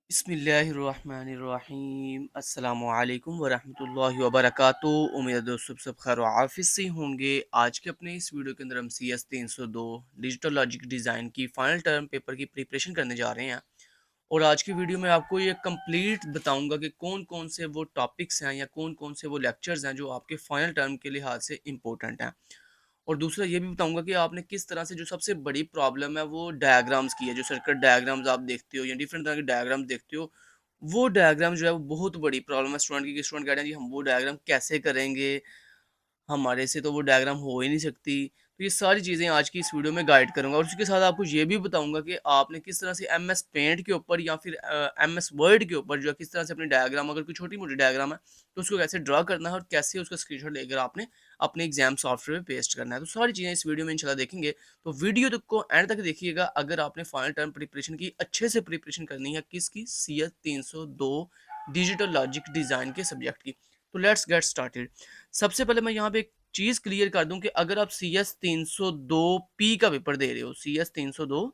बिस्मिल्लाहिर्रहमानिर्रहीम अस्सलामुअलैकुम वरहमतुल्लाहि वबरकातुहू। उम्मीद है दोस्तों सब खैर आफिस से होंगे। आज के अपने इस वीडियो के अंदर हम CS 302 डिजिटल लॉजिक डिज़ाइन की फाइनल टर्म पेपर की प्रिपरेशन करने जा रहे हैं। और आज की वीडियो में आपको ये कंप्लीट बताऊंगा कि कौन कौन से वो टॉपिक्स हैं या कौन कौन से वो लेक्चर्स हैं जो आपके फाइनल टर्म के लिहाज से इम्पोर्टेंट हैं। और दूसरा ये भी बताऊंगा कि आपने किस तरह से जो सबसे बड़ी प्रॉब्लम है वो डायग्राम्स की है। जो सर्किट डायग्राम्स आप देखते हो या डिफरेंट तरह के डायग्राम्स देखते हो, वो डायग्राम जो है वो बहुत बड़ी प्रॉब्लम है स्टूडेंट की। कि स्टूडेंट कह रहे हैं जी हम वो डायग्राम कैसे करेंगे, हमारे से तो वो डायग्राम हो ही नहीं सकती। तो ये सारी चीज़ें आज की इस वीडियो में गाइड करूँगा और उसके साथ आपको ये भी बताऊँगा कि आपने किस तरह से एमएस पेंट के ऊपर या फिर एमएस वर्ड के ऊपर जो है किस तरह से अपनी डायग्राम, अगर कोई छोटी-मोटी डायग्राम है, तो उसको कैसे ड्रा करना है और कैसे उसका स्क्रीनशॉट लेकर आपने अपने एग्ज़ाम सॉफ्टवेयर में पेस्ट करना है। तो सारी चीज़ें इस वीडियो में इंशाल्लाह देखेंगे। तो वीडियो तक को एंड तक देखिएगा अगर आपने फाइनल टर्म प्रिपरेशन की अच्छे से प्रिपरेशन करनी है किसकी, CS 302 डिजिटल लॉजिक डिज़ाइन के सब्जेक्ट की। तो लेट्स गेट स्टार्टेड। सबसे पहले मैं यहाँ पे एक चीज़ क्लियर कर दूं कि अगर आप CS 302 पी का पेपर दे रहे हो, CS 302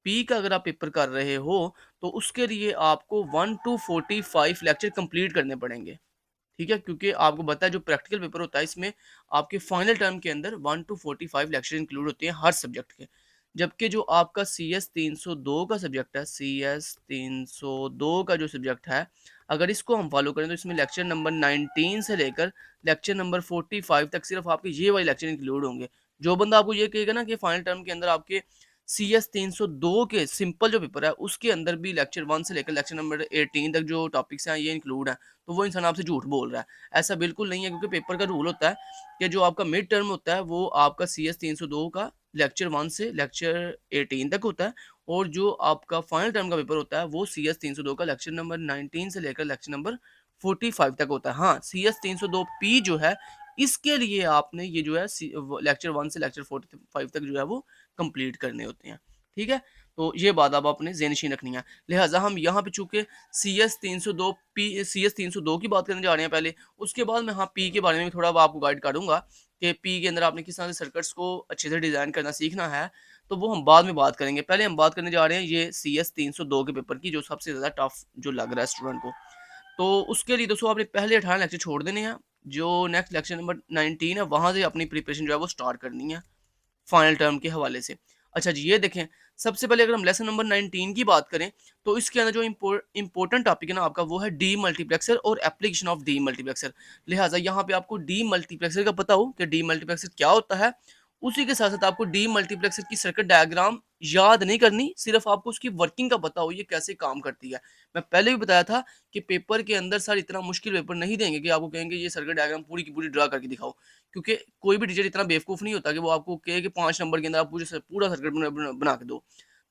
पी का अगर आप पेपर कर रहे हो, तो उसके लिए आपको 1 to 45 लेक्चर कंप्लीट करने पड़ेंगे। ठीक है, क्योंकि आपको पता है जो प्रैक्टिकल पेपर होता है इसमें आपके फाइनल टर्म के अंदर 1 to 45 लेक्चर इंक्लूड होते हैं हर सब्जेक्ट के। जबकि जो आपका CS 302 का सब्जेक्ट है, CS 302 का जो सब्जेक्ट है, अगर इसको हम फॉलो करें तो इसमें लेक्चर नंबर 19 से लेकर लेक्चर नंबर 45 तक सिर्फ आपके ये वाले लेक्चर इंक्लूड होंगे। जो बंदा आपको ये कहेगा ना कि फाइनल टर्म के अंदर आपके CS 302 के सिंपल जो पेपर है उसके अंदर भी लेक्चर 1 से लेकर लेक्चर नंबर 18 तक जो टॉपिक्स हैं ये इंक्लूड हैं, तो वो इंसान आपसे झूठ बोल रहा है। ऐसा बिल्कुल नहीं है, क्योंकि पेपर का रूल होता है कि जो आपका मिड टर्म होता है वो आपका CS 302 का लेक्चर 1 से लेक्चर 18 तक होता है, और जो आपका फाइनल टर्म का पेपर होता है वो CS 302 का लेक्चर नंबर 19 से लेकर लेक्चर नंबर 45 तक होता है। हाँ, CS 302 पी जो है इसके लिए आपने ये जो है लेक्चर 1 से लेक्चर 45 तक जो है वो कंप्लीट करने होते हैं। ठीक है, तो ये बात आप अपने ज़हन-नशीन रखनी है। लिहाजा हम यहाँ पे चूँकि CS 302 की बात करने जा रहे हैं पहले, उसके बाद मैं हाँ पी के बारे में भी थोड़ा आपको गाइड करूँगा कि पी के अंदर आपने किस तरह से सर्किट्स को अच्छे से डिज़ाइन करना सीखना है, तो वो हम बाद में बात करेंगे। पहले हम बात करने जा रहे हैं ये CS 302 के पेपर की, जो सबसे ज़्यादा टफ जो लग रहा है स्टूडेंट को। तो उसके लिए दोस्तों आपने पहले 18 लेक्चर छोड़ देने हैं। जो नेक्स्ट लेक्चर नंबर 19 है वहाँ से अपनी प्रिपरेशन जो है वो स्टार्ट करनी है फाइनल टर्म के हवाले से। अच्छा जी, ये देखें, सबसे पहले अगर हम लेसन नंबर 19 की बात करें, तो इसके अंदर जो इम्पोर्टेंट टॉपिक है ना आपका, वो है डीमल्टीप्लेक्सर और एप्लीकेशन ऑफ डीमल्टीप्लेक्सर। लिहाजा यहाँ पे आपको डीमल्टीप्लेक्सर का पता हो कि डीमल्टीप्लेक्सर क्या होता है। उसी के साथ-साथ आपको डीमल्टीप्लेक्सर की सर्किट डायग्राम याद नहीं करनी, सिर्फ आपको उसकी वर्किंग का पता हो, ये कैसे काम करती है। मैं पहले भी बताया था कि पेपर के अंदर सर इतना मुश्किल पेपर नहीं देंगे कि आपको कहेंगे ये सर्किट डायग्राम पूरी की पूरी ड्रा करके दिखाओ। क्योंकि कोई भी टीचर इतना बेवकूफ़ नहीं होता कि वो आपको कहे कि 5 नंबर के अंदर आप पूरा सर्किट बना के दो।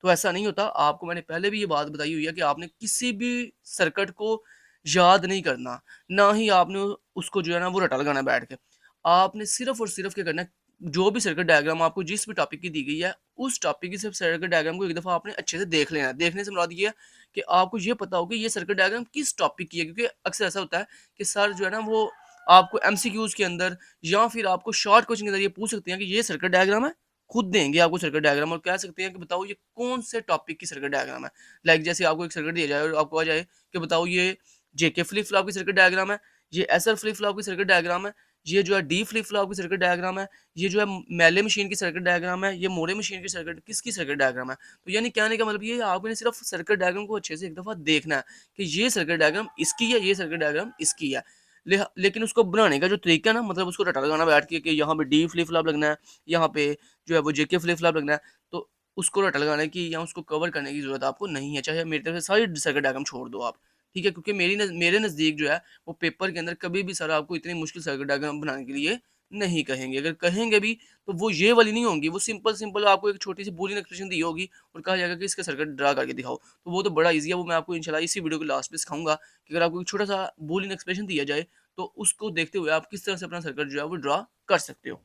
तो ऐसा नहीं होता। आपको मैंने पहले भी ये बात बताई हुई है कि आपने किसी भी सर्किट को याद नहीं करना, ना ही आपने उसको जो है ना वो रटा लगाना है बैठ के। आपने सिर्फ़ और सिर्फ़ क्या करना है, जो भी सर्किट डायग्राम आपको जिस भी टॉपिक की दी गई है, उस टॉपिक की सिर्फ़ सर्किट डायग्राम को एक दफ़ा आपने अच्छे से देख लेना है। देखने से मुराद ये है कि आपको ये पता हो कि ये सर्किट डायग्राम किस टॉपिक की है, क्योंकि अक्सर ऐसा होता है कि सर जो है ना वो आपको एमसीक्यूज़ के अंदर या फिर आपको शॉर्ट क्वेश्चन के ज़रिए पूछ सकते हैं कि ये सर्किट डायग्राम है, खुद देंगे आपको सर्किट डायग्राम और कह सकते हैं कि बताओ ये कौन से टॉपिक की सर्किट डायग्राम है। लाइक जैसे आपको एक सर्किट दिया जाए और आपको आ जाए कि बताओ ये जेके फ्लिप फ्लॉप की सर्किट डायग्राम है, ये एसआर फ्लिप फ्लॉप की सर्किट डायग्राम है, ये जो है डी फ्लिप फ्लॉप की सर्किट डायग्राम है, ये जो है मेले मशीन की सर्किट डायग्राम है, ये मोरे मशीन की सर्किट किसकी सर्किट डायग्राम है। तो यानी कहने का मतलब ये है आपने सिर्फ सर्किट डायग्राम को अच्छे से एक दफ़ा देखना है कि ये सर्किट डायग्राम इसकी है, ये सर्किट डायग्राम इसकी है। लेकिन उसको बनाने का जो तरीका है ना, मतलब उसको रटा लगाना बैठ के कि यहाँ पे डी फ्लिप फ्लॉप लगना है, यहाँ पे जो है वो जेके फ्लिप फ्लॉप लगना है, तो उसको रटा लगाने की या उसको कवर करने की ज़रूरत आपको नहीं है। चाहे मेरी तरफ से सारी सर्किट डायग्राम छोड़ दो आप, ठीक है? क्योंकि मेरे नज़दीक जो है वो पेपर के अंदर कभी भी सर आपको इतनी मुश्किल सर्किट डायग्राम बनाने के लिए नहीं कहेंगे। अगर कहेंगे भी तो वो ये वाली नहीं होंगी, वो सिंपल आपको एक छोटी-सी बूलियन एक्सप्रेशन दी होगी और कहा जाएगा कि इसका सर्किट ड्रा करके दिखाओ। तो वो तो बड़ा ईज़ी है, वो मैं आपको इंशाल्लाह इसी वीडियो के लास्ट में सिखाऊँगा कि अगर आपको एक छोटा-सा बूलियन एक्सप्रेशन दिया जाए, तो उसको देखते हुए आप किस तरह से अपना सर्किट जो है वो ड्रा कर सकते हो।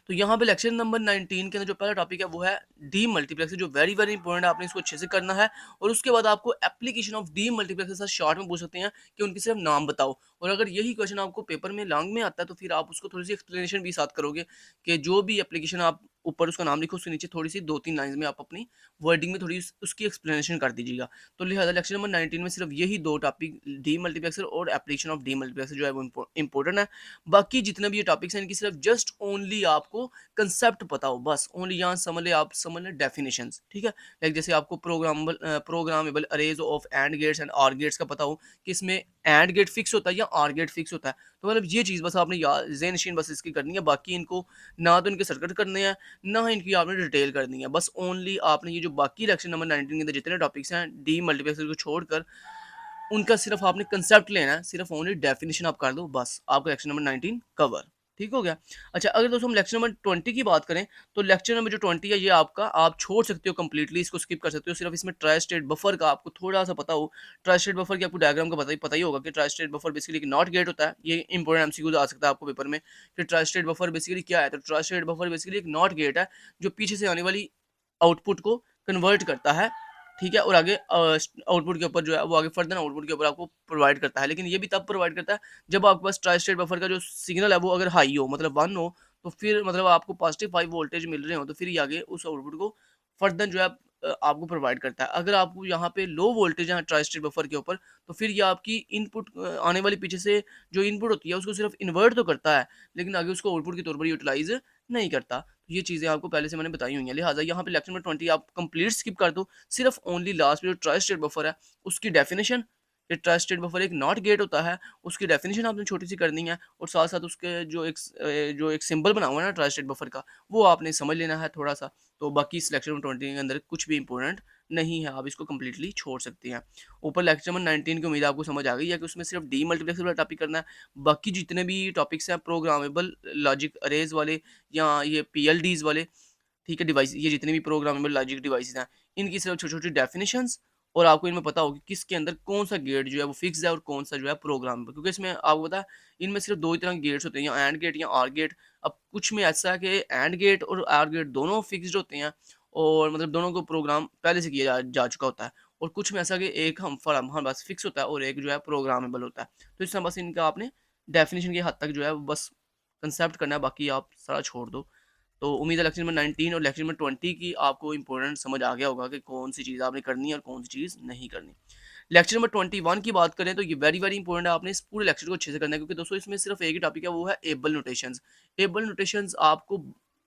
तो यहाँ पे लेक्चर नंबर 19 के अंदर जो पहला टॉपिक है वो है डी मल्टीप्लेक्सर, जो वेरी वेरी इंपॉर्टेंट है, आपने इसको अच्छे से करना है। और उसके बाद आपको application of D multiplexer sir short में पूछ सकते हैं कि उनकी सिर्फ नाम बताओ। और अगर यही क्वेश्चन आपको पेपर में लॉन्ग में आता है तो फिर आप उसको थोड़ी सी एक्सप्लेनेशन भी साथ करोगे कि जो भी एप्लीकेशन आप ऊपर उसका नाम लिखो उसके नीचे थोड़ी सी 2-3 लाइन्स में आप अपनी वर्डिंग में थोड़ी उसकी एक्सप्लेनेशन कर दीजिएगा। तो लिहाजा लेक्चर नंबर 19 में सिर्फ यही 2 टॉपिक डी मल्टीप्लेक्सर और एप्लीकेशन ऑफ डी मल्टीप्लेक्सर जो है वो इंपॉर्टेंट है। बाकी जितने भी ये टॉपिक्स हैं इनकी सिर्फ जस्ट ओनली आपको कंसेप्ट पता हो, बस ओनली यहाँ समझ लें डेफिनेशंस, ठीक है। लाइक जैसे आपको programmable arrays of and gates and or gates का पता हो कि इसमें एंड गेट फिक्स होता है या आर गेट फिक्स होता है, तो मतलब ये चीज़ बस आपने ज़हन नशीन बस इसकी करनी है। बाकी इनको ना तो इनके सर्किट करने हैं, ना ही इनकी आपने डिटेल करनी है। बस ओनली आपने ये जो बाकी लेक्चर नंबर 19 के अंदर जितने टॉपिक्स हैं डी मल्टीप्लेक्सर को छोड़कर उनका सिर्फ आपने कंसेप्ट लेना है, सिर्फ ओनली डेफिनेशन आप कर दो, बस आपका लेक्चर नंबर 19 कवर। ठीक हो गया। अच्छा, अगर दोस्तों हम लेक्चर नंबर 20 की बात करें, तो लेक्चर नंबर जो 20 है ये आपका आप छोड़ सकते हो कंप्लीटली, इसको स्किप कर सकते हो। सिर्फ इसमें ट्राई स्टेट बफर का आपको थोड़ा सा पता हो। ट्राई स्टेट बफर की आपको डायग्राम का पता ही होगा कि ट्राई स्टेट बफर बेसिकली एक नॉट गेट होता है। ये इंपॉर्टेंट एमसीक्यू आ सकता है आपको पेपर में कि ट्राई स्टेट बफर बेसिकली क्या है। तो ट्राई स्टेट बफर बेसिकली एक नॉट गेट है जो पीछे से आने वाली आउटपुट को कन्वर्ट करता है, ठीक है, और आगे आउटपुट के ऊपर जो है वो आगे फर्दर आउटपुट के ऊपर आपको प्रोवाइड करता है। लेकिन ये भी तब प्रोवाइड करता है जब आपके पास ट्राई स्टेट बफर का जो सिग्नल है वो अगर हाई हो, मतलब 1 हो, तो फिर मतलब आपको पॉजिटिव 5 वोल्टेज मिल रहे हो, तो फिर ये आगे उस आउटपुट को फर्दर जो है आपको प्रोवाइड करता है। अगर आपको यहाँ पे लो वोल्टेज है ट्राई स्टेट बफर के ऊपर, तो फिर ये आपकी इनपुट आने वाली पीछे से जो इनपुट होती है उसको सिर्फ इन्वर्ट तो करता है, लेकिन आगे उसको आउटपुट के तौर पर यूटिलाइज नहीं करता। ये चीज़ें आपको पहले से मैंने बताई हुई हैं। लिहाजा यहाँ पे लेक्चर नंबर 20 आप कंप्लीट स्किप कर दो। सिर्फ ओनली लास्ट में जो ट्राई स्टेट बफर है उसकी डेफिनेशन, ये ट्राई स्टेट बफर एक नॉट गेट होता है, उसकी डेफिनेशन आपने छोटी सी करनी है, और साथ साथ उसके जो एक सिंबल बना हुआ है ना ट्राई स्टेट बफर का, वो आपने समझ लेना है थोड़ा सा। तो बाकी इस लेक्चर नंबर 20 के अंदर कुछ भी इंपॉर्टेंट नहीं है, आप इसको कंप्लीटली छोड़ सकते हैं। ऊपर लेक्चर नंबर 19 की उम्मीद आपको समझ आ गई है कि उसमें सिर्फ डी मल्टीप्लेक्सर वाला टॉपिक करना है। बाकी जितने भी टॉपिक्स हैं प्रोग्रामेबल लॉजिक अरेज वाले या ये पीएलडीज वाले, ठीक है, डिवाइस, ये जितने भी प्रोग्रामेबल लॉजिक डिवाइसेस हैं इनकी सिर्फ छोटी-छोटी डेफिनेशंस, और आपको इनमें पता हो कि किसके अंदर कौन-सा गेट जो है वो फिक्स्ड है और कौन-सा जो है प्रोग्रामेबल, क्योंकि इसमें आपको पता है इनमें सिर्फ 2 ही तरह के गेट्स होते हैं, या एंड गेट या आर गेट। अब कुछ में ऐसा है कि एंड गेट और आर गेट दोनों फिक्स्ड होते हैं और मतलब दोनों को प्रोग्राम पहले से किया जा चुका होता है, और कुछ में ऐसा कि एक हमारे पास फिक्स होता है और एक जो है प्रोग्रामेबल होता है। तो इस तरह बस इनका आपने डेफिनेशन की हद तक जो है वो बस कंसेप्ट करना है, बाकी आप सारा छोड़ दो। तो उम्मीद है लेक्चर नंबर 19 और लेक्चर नंबर 20 की आपको इंपॉर्टेंट समझ आ गया होगा कि कौन सी चीज़ आपने करनी है और कौन सी चीज़ नहीं करनी। लेक्चर नंबर 21 की बात करें तो ये वेरी वेरी इंपॉर्टेंट है, आपने इस पूरे लेक्चर को अच्छे से करना है, क्योंकि दोस्तों इसमें सिर्फ एक ही टॉपिक है, वो है एबल नोटेशंस। एबल नोटेशंस आपको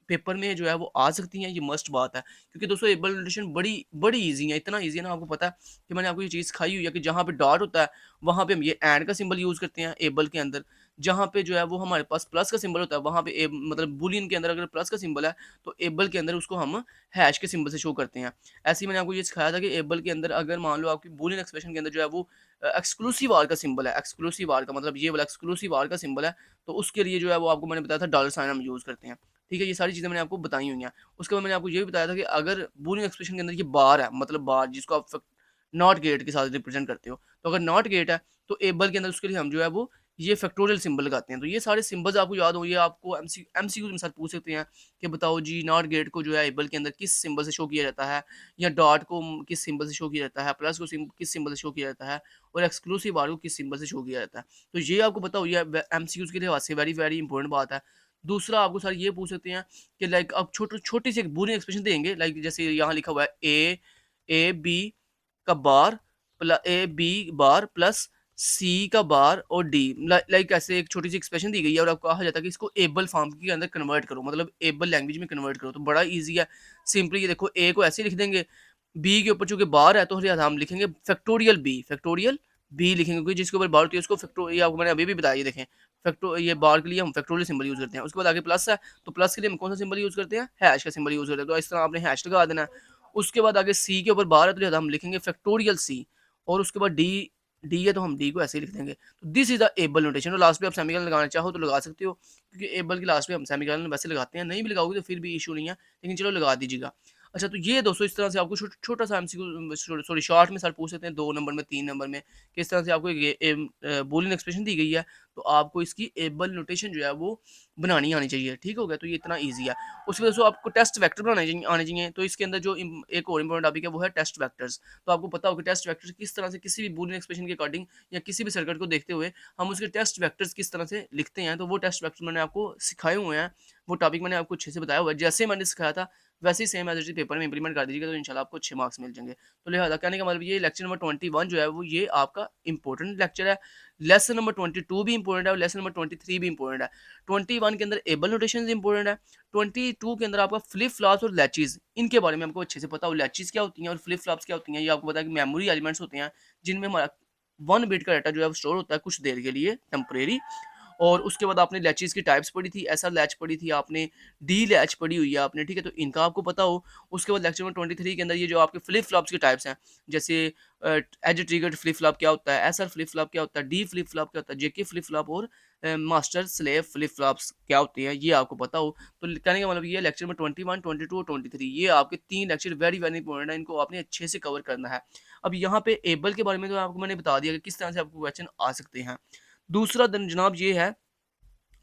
पेपर में जो है वो आ सकती हैं, ये मस्ट बात है, क्योंकि दोस्तों एबल नोटेशन बड़ी बड़ी ईजी है। इतना ईजी है ना, आपको पता है कि मैंने आपको ये चीज़ खाई हुई है कि जहाँ पे डॉट होता है वहाँ पे हम ये एंड का सिंबल यूज़ करते हैं एबल के अंदर। जहाँ पे जो है वो हमारे पास प्लस का सिंबल होता है वहाँ पे मतलब बूलियन के अंदर अगर प्लस का सिंबल है तो एबल के अंदर उसको हम हैश के सिंबल से शो करते हैं। ऐसे ही मैंने आपको ये सिखाया था कि एबल के अंदर अगर मान लो आपकी बूलियन एक्सप्रेशन के अंदर जो है वो एक्सक्लूसिव आर का सिंबल है, एक्सक्लूसिव आर का मतलब ये वाला एक्सक्लूसिव आर का सिंबल है, तो उसके लिए जो है वो आपको मैंने बताया था डॉलर साइन हम यूज़ करते हैं। ठीक है, ये सारी चीज़ें मैंने आपको बताई हुई हैं। उसके बाद मैंने आपको ये भी बताया था कि अगर बूलियन एक्सप्रेशन के अंदर ये बार है, मतलब बार जिसको आप नॉट गेट के साथ रिप्रेजेंट करते हो, तो अगर नॉट गेट है तो एबल के अंदर उसके लिए हम जो है वो ये फैक्टोरियल सिंबल लगाते हैं। तो ये सारे सिंबल्स आपको याद हो, ये आपको एमसीक्यू के साथ पूछ सकते हैं कि बताओ जी नॉट गेट को जो है एबल के अंदर किस सिंबल से शो किया जाता है, या डॉट को किस सिंबल से शो किया जाता है, प्लस को किस सिंबल से शो किया जाता है, और एक्सक्लूसिव आर को किस सिंबल से शो किया जाता है। तो ये आपको पता हो, ये एमसीक्यूज के लिहाज से वेरी वेरी इंपॉर्टेंट बात है। दूसरा आपको सर ये पूछ सकते हैं कि लाइक अब छोटी सी एक बूलियन एक्सप्रेशन देंगे, लाइक जैसे यहाँ लिखा हुआ है ए बी का बार ए बी बार प्लस सी का बार और डी, लाइक ऐसे एक छोटी सी एक्सप्रेशन दी गई है और आपको कहा जाता है कि इसको एबल फॉर्म के अंदर कन्वर्ट करो, मतलब एबल लैंग्वेज में कन्वर्ट करो। तो बड़ा इजी है, सिंपली ये देखो ए को ऐसे लिख देंगे, बी के ऊपर चूंकि बार है तो हम लिखेंगे फैक्टोरियल बी लिखेंगे, क्योंकि जिसके ऊपर बार होती है उसको फैक्टोरियल, आपको मैंने अभी भी बताया, ये देखें ये बार के लिए हम फैक्टोरियल सिंबल यूज करते हैं। उसके बाद आगे प्लस है तो प्लस के लिए हम कौन सा सिंबल यूज करते हैं, हैश का सिंबल यूज करते हैं। तो इस तरह आपने हैश लगा देना है। उसके बाद आगे सी के ऊपर बार है तो हम लिखेंगे फैक्टोरियल सी, और उसके बाद डी डी है तो हम डी को ऐसे ही लिख देंगे। तो this is the able notation. और लास्ट में आप सेमीकोलन लगाना चाहो तो लगा सकते हो, क्योंकि एबल के लास्ट में हम सेमीकोलन वैसे लगाते हैं, नहीं भी लगाओगे तो फिर भी इशू नहीं है, लेकिन चलो लगा दीजिएगा। अच्छा, तो ये दोस्तों इस तरह से आपको छोटा सा एमसीक्यू सॉरी शॉर्ट में सर पूछ सकते हैं 2 नंबर में 3 नंबर में, किस तरह से आपको एक बूलियन एक्सप्रेशन दी गई है, तो आपको इसकी एबल नोटेशन जो है वो बनानी आनी चाहिए। ठीक हो गया, तो ये इतना ईजी है। उसके बाद आपको टेस्ट वैक्टर बनाने आने चाहिए। तो इसके अंदर जो एक और इम्पोर्टेंट टॉपिक है वो है टेस्ट वैक्टर्स। तो आपको पता होगा टेस्ट वैक्टर्स किस तरह से किसी भी बूलियन एक्सप्रेशन के अकॉर्डिंग या किसी भी सर्किट को देखते हुए हम उसके टेस्ट वैक्टर्स किस तरह से लिखते हैं। तो वो टेस्ट वैक्टर मैंने आपको सिखाए हुए हैं, वो टॉपिक मैंने आपको अच्छे से बताया हुआ है। जैसे मैंने सिखाया था वैसे ही same as it is paper में इम्प्लीमेंट कर दीजिएगा तो इंशाल्लाह आपको अच्छे मार्क्स मिल जाएँगे। तो लिहाज़ा कहने का मतलब ये लेक्चर नंबर 21 जो है वो ये आपका इम्पोर्टेंट लेक्चर है। लेसन नंबर 22 भी इम्पोर्टेंट है और लेसन नंबर 23 भी इम्पोर्टेंट है। 21 के अंदर एबल नोटेशंस इम्पोर्टेंट है। 22 के अंदर आपका फ्लिप फ्लॉप्स और लैचेज़ इनके बारे में हमको अच्छे से पता हो। लैचेज़ क्या होती हैं और फ्लिप फ्लॉप्स क्या होती हैं, ये आपको पता है कि मेमोरी एलिमेंट्स होते हैं जिनमें हमारा 1 बिट का डाटा जो है वो स्टोर होता है कुछ देर के लिए टेम्परेरी। और उसके बाद आपने लैचेज़ की टाइप्स पढ़ी थी, एसआर लैच पढ़ी थी आपने, डी लैच पढ़ी हुई है आपने, ठीक है? तो इनका आपको पता हो। उसके बाद लेक्चर नंबर 23 के अंदर ये जो आपके फ्लिप फ्लॉप्स के टाइप्स हैं, जैसे एज ट्रिगर्ड फ्लिप फ्लॉप क्या होता है, एसआर फ्लिप फ्लॉप क्या होता है, डी फ्लिप फ्लॉप क्या होता है, जेके फ्लिप फ्लॉप और मास्टर स्लेव फ्लिप फ्लॉप्स क्या होते हैं, ये आपको पता हो। तो कहने का मतलब ये है लेक्चर नंबर 21, 22 और 23 ये आपके 3 लेक्चर वेरी वेरी इंपॉर्टेंट है, इनको आपने अच्छे से कवर करना है। अब यहाँ पे एबल के बारे में तो आपको मैंने बता दिया कि किस तरह से आपको क्वेश्चन आ सकते हैं। दूसरा जनाब ये है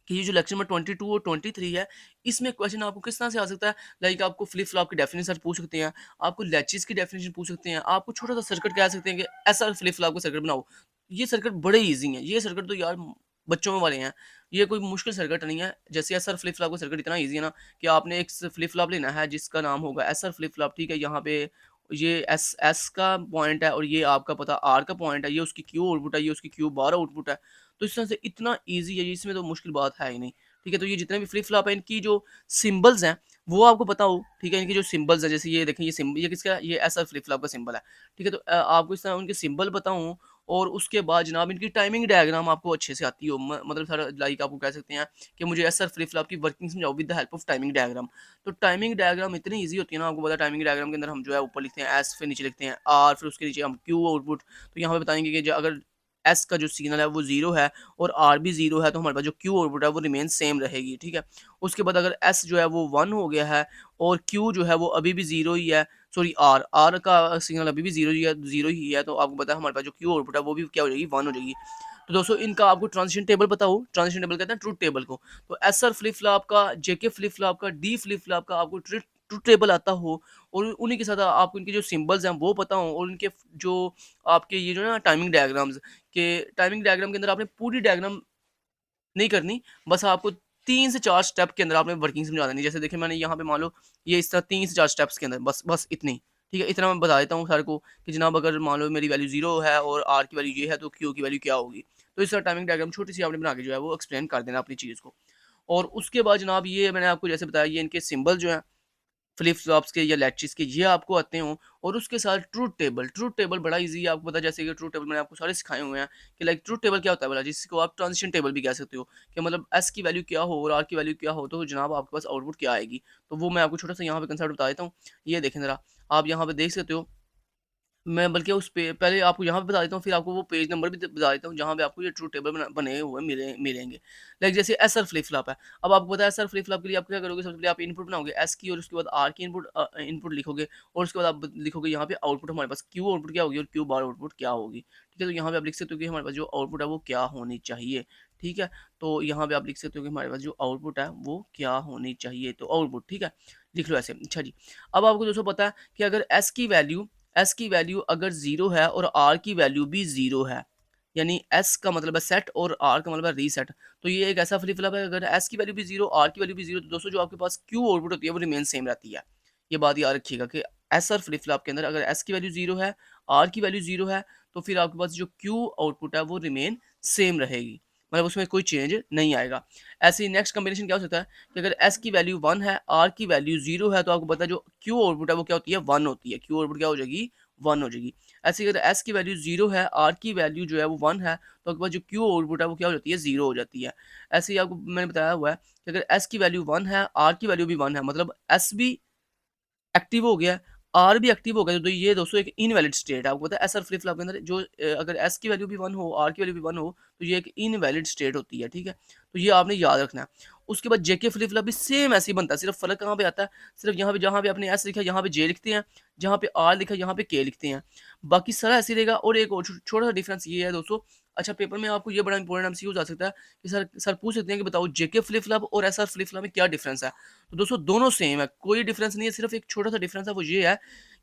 कि ये जो लेक्चर नंबर 22 और 23 है, इसमें क्वेश्चन आपको किस तरह से आ सकता है, लाइक आपको फ्लिप फ्लॉप की डेफिनेशन पूछ सकते हैं, आपको लैचेस की डेफिनेशन पूछ सकते हैं, आपको छोटा-सा सर्किट कह सकते हैं कि ऐसा फ्लिप फ्लॉप का सर्किट बनाओ। ये सर्किट बड़े ईज़ी हैं, ये सर्किट तो यार बच्चों में वाले हैं, ये कोई मुश्किल सर्किट नहीं है। जैसे एसआर फ्लिप फ्लॉप का सर्किट इतना ईज़ी है ना कि आपने एक फ्लिप फ्लॉप लेना है जिसका नाम होगा एसआर फ्लिप फ्लॉप, ठीक है? यहाँ पे ये एस एस का पॉइंट है और ये आपका पता आर का पॉइंट है, ये उसकी क्यू आउटपुट है, ये उसकी क्यू बार आउटपुट है। तो इस तरह से इतना ईज़ी है ये, इसमें तो मुश्किल बात है ही नहीं। ठीक है? तो ये जितने भी फ्लिप फ्लॉप है इनकी जो सिंबल्स हैं वो आपको पता हो, ठीक है? इनके जो सिंबल्स हैं जैसे ये देखें ये ये किसका है? ये एसआर फ्लिप फ्लॉप का सिंबल है, ठीक है? तो आपको इस तरह उनके सिंबल बताऊँ और उसके बाद जनाब इनकी टाइमिंग डायग्राम आपको अच्छे से आती हो, मतलब सारा लाइक आपको कह सकते हैं कि मुझे एसआर फ्लिप फ्लॉप की वर्किंग समझाओ with the help of timing diagram. तो टाइमिंग डायग्राम इतनी ईज़ी होती है ना, आपको पता है टाइमिंग डायग्राम के अंदर हम जो है ऊपर लिखते हैं एस, फिर नीचे लिखते हैं आर, फिर उसके नीचे हम क्यू आउटपुट। तो यहाँ पे बताएँगे कि जो अगर एस का जो सिग्नल है वो 0 है और आर भी 0 है तो हमारे पास जो क्यू आउटपुट है वो रिमेन सेम रहेगी, ठीक है? उसके बाद अगर एस जो है वो 1 हो गया है और क्यू जो है वो अभी भी 0 ही है, सॉरी आर का सिग्नल अभी भी 0 ही है, तो आपको पता है हमारे पास जो क्यू आउटपुट है वो भी क्या हो जाएगी 1 हो जाएगी। तो दोस्तों इनका आपको ट्रांजिशन टेबल पता हो, ट्रांजिशन टेबल कहते हैं ट्रुथ टेबल को। तो एसआर फ्लिप फ्लॉप का, जेके फ्लिप फ्लॉप का, डी फ्लिप फ्लॉप का आपको ट्रुथ टेबल आता हो और उन्हीं के साथ आपको इनके जो सिंबल्स हैं वो पता हो और इनके जो आपके ये जो है ना टाइमिंग डायग्राम्स के टाइमिंग डायग्राम के अंदर आपने पूरी डायग्राम नहीं करनी, बस आपको 3 से 4 स्टेप के अंदर आपने वर्किंग समझा देनी। जैसे देखिए मैंने यहाँ पे मान लो ये इस तरह 3 से 4 स्टेप्स के अंदर बस बस इतनी, ठीक है? इतना मैं बता देता हूँ सर को कि जनाब अगर मान लो मेरी वैल्यू 0 है और आर की वैल्यू ये है तो क्यू की वैल्यू क्या होगी? तो इस तरह टाइमिंग डायग्राम छोटी-सी आपने बना के जो है वो एक्सप्लेन कर देना अपनी चीज़ को। और उसके बाद जनाब ये मैंने आपको जैसे बताया ये इनके सिंबल जो हैं फ्लिप फ्लॉप्स के या लैचेस के ये आपको आते हों और उसके साथ ट्रूथ टेबल बड़ा इजी है, आपको पता है जैसे कि ट्रूथ टेबल मैंने आपको सारे सिखाए हुए हैं कि लाइक ट्रूथ टेबल क्या होता है बोला जिसको आप ट्रांजिशन टेबल भी कह सकते हो कि मतलब एस की वैल्यू क्या हो और आर की वैल्यू क्या हो तो जनाब आपके पास आउटपुट क्या आएगी। तो वो मैं आपको छोटा सा यहाँ पे कंसेप्ट बता देता हूँ। ये देखें ज़रा, आप यहाँ पे देख सकते हो, मैं बल्कि उस पे पहले आपको यहाँ पे बता देता हूँ, फिर आपको वो पेज नंबर भी बता देता हूँ, जहाँ पे आपको ये ट्रूथ टेबल बने हुए मिलेंगे। लाइक जैसे एसआर फ्लिप फ्लॉप है। अब आपको पता है एसआर फ्लिप फ्लॉप के लिए आप क्या करोगे, सबसे पहले आप इनपुट बनाओगे एस की और उसके बाद आर की इनपुट लिखोगे और उसके बाद आप लिखोगे यहाँ पे आउटपुट हमारे पास क्यू आउटपुट क्या होगी और क्यू बार आउटपुट क्या होगी। ठीक है? तो यहाँ पे आप लिख सकते हो कि हमारे पास जो आउटपुट है वो क्या होनी चाहिए। ठीक है? तो यहाँ पे आप लिख सकते हो कि हमारे पास जो आउटपुट है वो क्या होनी चाहिए। तो आउटपुट ठीक है? लिख लो ऐसे। अच्छा जी। अब आपको दोस्तों पता है कि अगर एस की वैल्यू अगर 0 है और आर की वैल्यू भी 0 है, यानी एस का मतलब है सेट और आर का मतलब है रीसेट। तो ये एक ऐसा फ्लिप फ्लॉप है अगर एस की वैल्यू भी 0 आर की वैल्यू भी 0 तो दोस्तों जो आपके पास क्यू आउटपुट होती है वो रिमेन सेम रहती है। ये बात याद रखिएगा कि एस और फ्लिप फ्लॉप के अंदर अगर एस की वैल्यू 0 है, आर की वैल्यू 0 है तो फिर आपके पास जो क्यू आउटपुट है वो रिमेन सेम रहेगी। मतलब उसमें कोई चेंज नहीं आएगा। ऐसे ही नेक्स्ट कॉम्बिनेशन क्या हो सकता है कि अगर एस की वैल्यू 1 है, आर की वैल्यू 0 है तो आपको पता है जो क्यू आउटपुट है वो क्या होती है 1 होती है। क्यू आउटपुट क्या हो जाएगी 1 हो जाएगी। ऐसे ही अगर एस की वैल्यू 0 है, आर की वैल्यू जो है वो 1 है तो आपके पास जो क्यू आउटपुट है वो क्या हो जाती है 0 हो जाती है। ऐसे ही आपको मैंने बताया हुआ है कि अगर एस की वैल्यू 1 है, आर की वैल्यू भी 1 है मतलब एस भी एक्टिव हो गया, आर भी एक्टिव हो गया, तो ये दोस्तों एक इनवैलिड स्टेट है। आपको पता है एसआर फ्लिप फ्लॉप के अंदर जो अगर एस की वैल्यू भी 1 हो, आर की वैल्यू भी 1 हो, तो ये एक इनवैलिड स्टेट होती है, ठीक है? तो ये आपने याद रखना है। उसके बाद जेके फ्लिप फ्लॉप भी सेम ऐसे ही बनता है, सिर्फ फ़र्क कहाँ पे आता है? सिर्फ यहाँ पे जहाँ पे आपने एस लिखा है, यहाँ पे जे लिखते हैं, जहाँ पे आर लिखा है, यहाँ पे के लिखते हैं। बाकी सारा ऐसे ही रहेगा और एक और छोटा-सा डिफरेंस ये है दोस्तों, अच्छा पेपर में आपको ये बड़ा इंपॉर्टेंट एमसीक्यू आ सकता है कि सर पूछ सकते हैं कि बताओ जेके फ्लिप फ्लॉप और एसआर फ्लिप फ्लॉप में क्या डिफरेंस है? तो दोस्तों दोनों सेम है, कोई डिफरेंस नहीं है, सिर्फ एक छोटा-सा डिफरेंस है वो ये है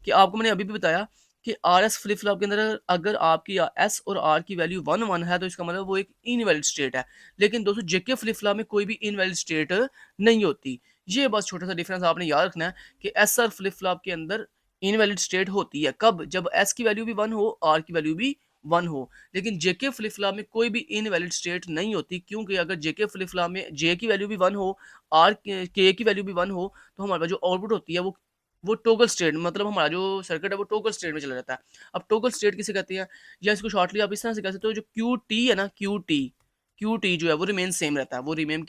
कि आपको मैंने अभी भी बताया कि आरएस फ्लिप फ्लॉप के अंदर अगर आपकी एस और आर की वैल्यू 1-1 है तो इसका मतलब वो एक इनवैलिड स्टेट है। लेकिन दोस्तों जेके फ्लिप फ्लॉप में कोई भी इनवैलिड स्टेट नहीं होती। ये बस छोटा-सा डिफरेंस आपने याद रखना है कि एसआर फ्लिप फ्लॉप के अंदर इनवैलिड स्टेट होती है। कब? जब एस की वैल्यू भी 1 हो, आर की वैल्यू भी 1 हो। लेकिन जेके फ्लिप फ्लॉप में कोई भी इनवैलिड स्टेट नहीं होती, क्योंकि अगर जेके फ्लिप फ्लॉप में जे की वैल्यू भी 1 हो, आर के की वैल्यू भी 1 हो, तो हमारे पास जो आउटपुट होती है वो टॉगल स्टेट, मतलब हमारा जो सर्किट है वो टॉगल स्टेट में चला जाता है। अब टॉगल स्टेट किसे कहते हैं? या इसको शॉर्टली आप इस तरह से कह सकते हो, जो क्यूटी है ना, क्यूटी जो है वो रिमेन सेम रहता है। वो रिमेन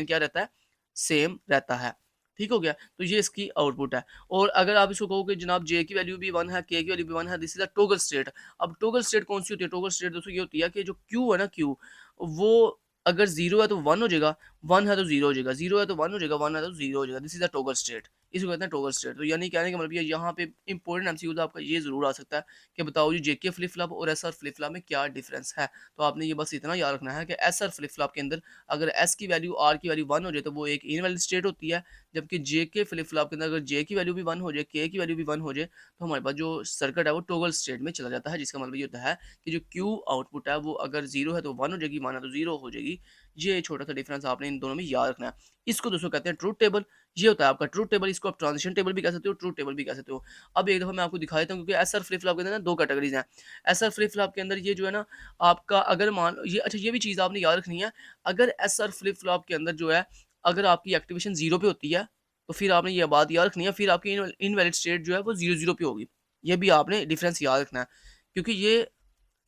क्या रहता है? सेम रहता है। ठीक हो गया? तो ये इसकी आउटपुट है। और अगर आप इसको कहो कि जनाब जे की वैल्यू भी 1 है, के की वैल्यू भी 1 है, this is a toggle state. अब टॉगल स्टेट कौन-सी होती है? टॉगल स्टेट दोस्तों ये होती है कि जो क्यू है ना, क्यू, वो अगर 0 है तो 1 हो जाएगा, 1 है तो 0 हो जाएगा, 0 है तो 1 हो जाएगा, 1 है तो 0 हो जाएगा। This is a toggle state. इसको कहते हैं टॉगल स्टेट। तो यानी कहने का मतलब ये यहाँ पे इंपॉर्टेंट एमसीक्यू आपका ये ज़रूर आ सकता है कि बताओ जी जेके फ्लिप फ्लॉप और एसआर फ्लिप फ्लॉप में क्या डिफरेंस है? तो आपने ये बस इतना याद रखना है कि एसआर फ्लिप फ्लॉप के अंदर अगर एस की वैल्यू, आर की वैल्यू 1 हो जाए तो वो एक इनवैलिड स्टेट होती है। जबकि जे के फ्लिप फ्लॉप के अंदर अगर जे की वैल्यू भी 1 हो जाए, के की वैल्यू भी 1 हो जाए, तो हमारे पास जो सर्किट है वो टॉगल स्टेट में चला जाता है। जिसका मतलब ये होता है कि जो क्यू आउटपुट है वो अगर 0 है तो 1 हो जाएगी, 1 है तो 0 हो जाएगी। ये छोटा-सा डिफरेंस आपने इन दोनों में याद रखना है। इसको दोस्तों कहते हैं ट्रुथ टेबल। ये होता है आपका ट्रुथ टेबल। इसको आप ट्रांजिशन टेबल भी कह सकते हो, ट्रुथ टेबल भी कह सकते हो। अब एक दफ़ा मैं आपको दिखा देता हूँ, क्योंकि एसआर फ्लिप फ्लॉप के अंदर ना 2 कैटेगरीज़ हैं। एसआर फ्लिप फ्लॉप के अंदर ये जो है ना, आपका अगर मान ये अच्छा, ये भी चीज़ आपने याद रखनी है। अगर एसआर फ्लिप फ्लॉप के अंदर जो है, अगर आपकी एक्टिवेशन 0 पे होती है, तो फिर आपने ये बात याद रखनी है, फिर आपकी इनवैलिड स्टेट जो है वो 0-0 पे होगी। ये भी आपने डिफरेंस याद रखना है, क्योंकि ये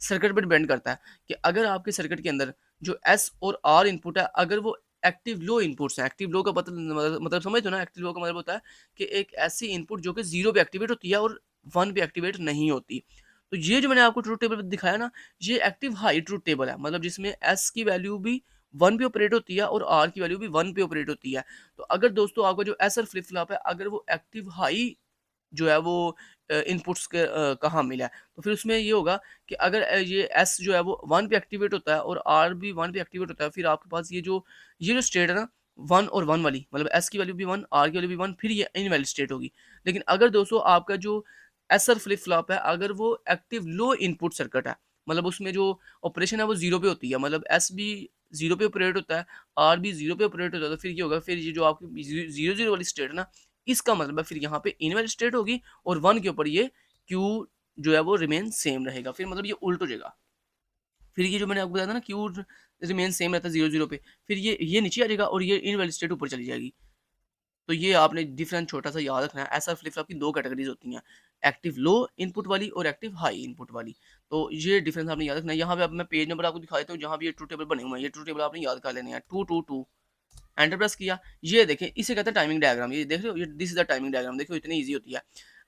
सर्किट पे डिपेंड करता है कि अगर आपके सर्किट के अंदर जो एस और आर इनपुट है, अगर वो एक्टिव लो इनपुट्स हैं। एक्टिव लो का मतलब समझते हो ना? एक्टिव लो का मतलब होता है कि एक ऐसी इनपुट जो कि 0 पे एक्टिवेट होती है और 1 पे एक्टिवेट नहीं होती। तो ये जो मैंने आपको ट्रुथ टेबल दिखाया ना, ये एक्टिव हाई ट्रुथ टेबल है, मतलब जिसमें एस की वैल्यू भी 1 पे ऑपरेट होती है और आर की वैल्यू भी 1 पे ऑपरेट होती है। तो अगर दोस्तों आपका जो एसआर फ्लिप फ्लॉप है, अगर वो एक्टिव हाई जो है वो इनपुट्स के का हामिल है, तो फिर उसमें ये होगा कि अगर ये एस जो है वो 1 पे एक्टिवेट होता है और आर भी 1 पे एक्टिवेट होता है, फिर आपके पास ये जो स्टेट है ना, 1 और 1 वाली, मतलब एस की वैल्यू भी 1, आर की वैल्यू भी 1, फिर ये इनवैलिड स्टेट होगी। लेकिन अगर दोस्तों आपका जो एसआर फ्लिप फ्लॉप है, अगर वो एक्टिव लो इनपुट सर्किट है, मतलब उसमें जो ऑपरेशन है वो 0 पे होती है, मतलब एस भी 0 पे ऑपरेट होता है, आर भी 0 पे ऑपरेट होता है, तो फिर ये होगा, फिर ये जो आपकी 0-0 वाली स्टेट है ना, इसका मतलब है फिर यहाँ पे इनवैलिड स्टेट होगी और 1 के ऊपर ये क्यू जो है वो रिमेन सेम रहेगा। फिर मतलब ये उल्ट हो जाएगा। फिर ये जो मैंने आपको बताया था ना, क्यू रिमेन सेम रहता है 0-0 पे, फिर ये नीचे आ जाएगा और ये इनवैलिड स्टेट ऊपर चली जाएगी। तो ये आपने डिफरेंस छोटा-सा याद रखना है। एसआर फ्लिप फ्लॉप की 2 कैटेगरीज़ होती हैं, एक्टिव लो इनपुट वाली और एक्टिव हाई इनपुट वाली। तो ये डिफरेंस आपने याद रखना है। यहाँ पे अब मैं पेज नंबर आपको दिखा देता हूँ, जहाँ भी ये ट्रुथ टेबल बने हुए हैं। ये ट्रुथ टेबल आपने याद कर लेने हैं, 222, एंटर प्रेस किया। ये देखें, इसे कहते हैं टाइमिंग डायग्राम। ये देख रहे हो, ये this is the timing diagram. देखो इतनी ईज़ी होती है।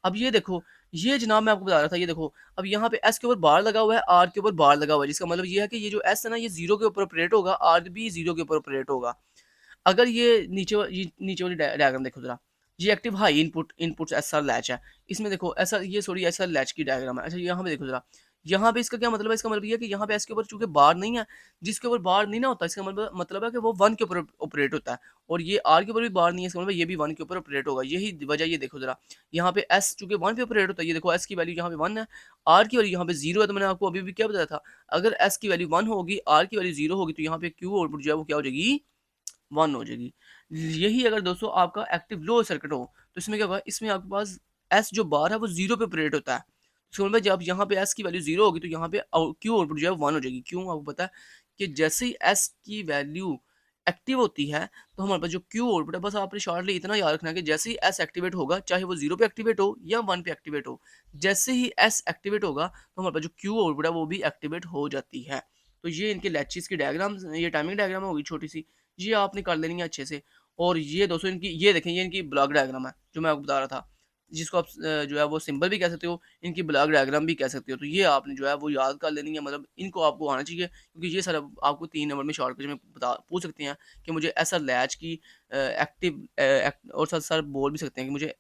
अब ये देखो, ये जनाब मैं आपको बता रहा था, ये देखो, अब यहाँ पे एस के ऊपर बार लगा हुआ है, आर के ऊपर बार लगा हुआ है, जिसका मतलब ये है कि ये जो एस है ना, ये 0 के ऊपर ऑपरेट होगा, आर भी 0 के ऊपर ऑपरेट होगा। अगर ये नीचे वाली डायग्राम देखो ज़रा, ये active high inputs SR latch है। इसमें देखो ऐसा, ये सॉरी एसआर लैच की डायग्राम है। अच्छा यहाँ पे देखो ज़रा, यहाँ पे इसका क्या मतलब है? इसका मतलब ये है कि यहाँ पे एस के ऊपर चूँकि बार नहीं है, जिसके ऊपर बार नहीं ना होता, इसका मतलब है कि वो 1 के ऊपर ऑपरेट होता है, और ये आर के ऊपर भी बार नहीं है, इसका मतलब ये भी 1 के ऊपर ऑपरेट होगा। यही वजह, ये देखो ज़रा, यहाँ पे एस चूँकि 1 पे ऑपरेट होता है, ये देखो एस की वैल्यू यहाँ पे 1 है, आर की वैल्यू यहाँ पे 0 है। तो मैंने आपको अभी भी क्या बताया था, अगर एस की वैल्यू 1 होगी, आर की वैल्यू 0 होगी, तो यहाँ पे क्यू आउटपुट जो है वो क्या हो जाएगी? 1 हो जाएगी। यही अगर दोस्तों आपका एक्टिव लो सर्किट हो, तो इसमें क्या होगा, इसमें आपके पास एस जो बार है वो 0 पे ऑपरेट होता है। इसका मतलब जब यहाँ पे एस की वैल्यू 0 होगी, तो यहाँ पे क्यू आउटपुट जो है 1 हो जाएगी। क्यों? आपको पता है कि जैसे ही एस की वैल्यू एक्टिव होती है, तो हमारे पास जो क्यू आउटपुट है, बस आपने शॉर्टली इतना याद रखना है कि जैसे ही एस एक्टिवेट होगा, चाहे वो 0 पे एक्टिवेट हो या 1 पे एक्टिवेट हो, जैसे ही एस एक्टिवेट होगा, तो हमारे पास जो क्यू आउटपुट है वो भी एक्टिवेट हो जाती है। तो ये इनके लैचेज़ की डायग्राम्स, ये टाइमिंग डायग्राम होगी छोटी-सी, ये आपने कर लेनी है अच्छे से। और ये दोस्तों इनकी, ये देखें, ये इनकी ब्लॉक डायग्राम है, जो मैं आपको बता रहा था, जिसको आप जो है वो सिंबल भी कह सकते हो, इनकी ब्लॉक डायग्राम भी कह सकते हो। तो ये आपने जो है वो याद कर लेनी है, मतलब इनको आपको आना चाहिए, क्योंकि ये सारा आपको 3 नंबर में शॉर्टकट में बता पूछ सकते हैं कि मुझे ऐसा लैच की और साथ साथ बोल भी सकते हैं कि मुझे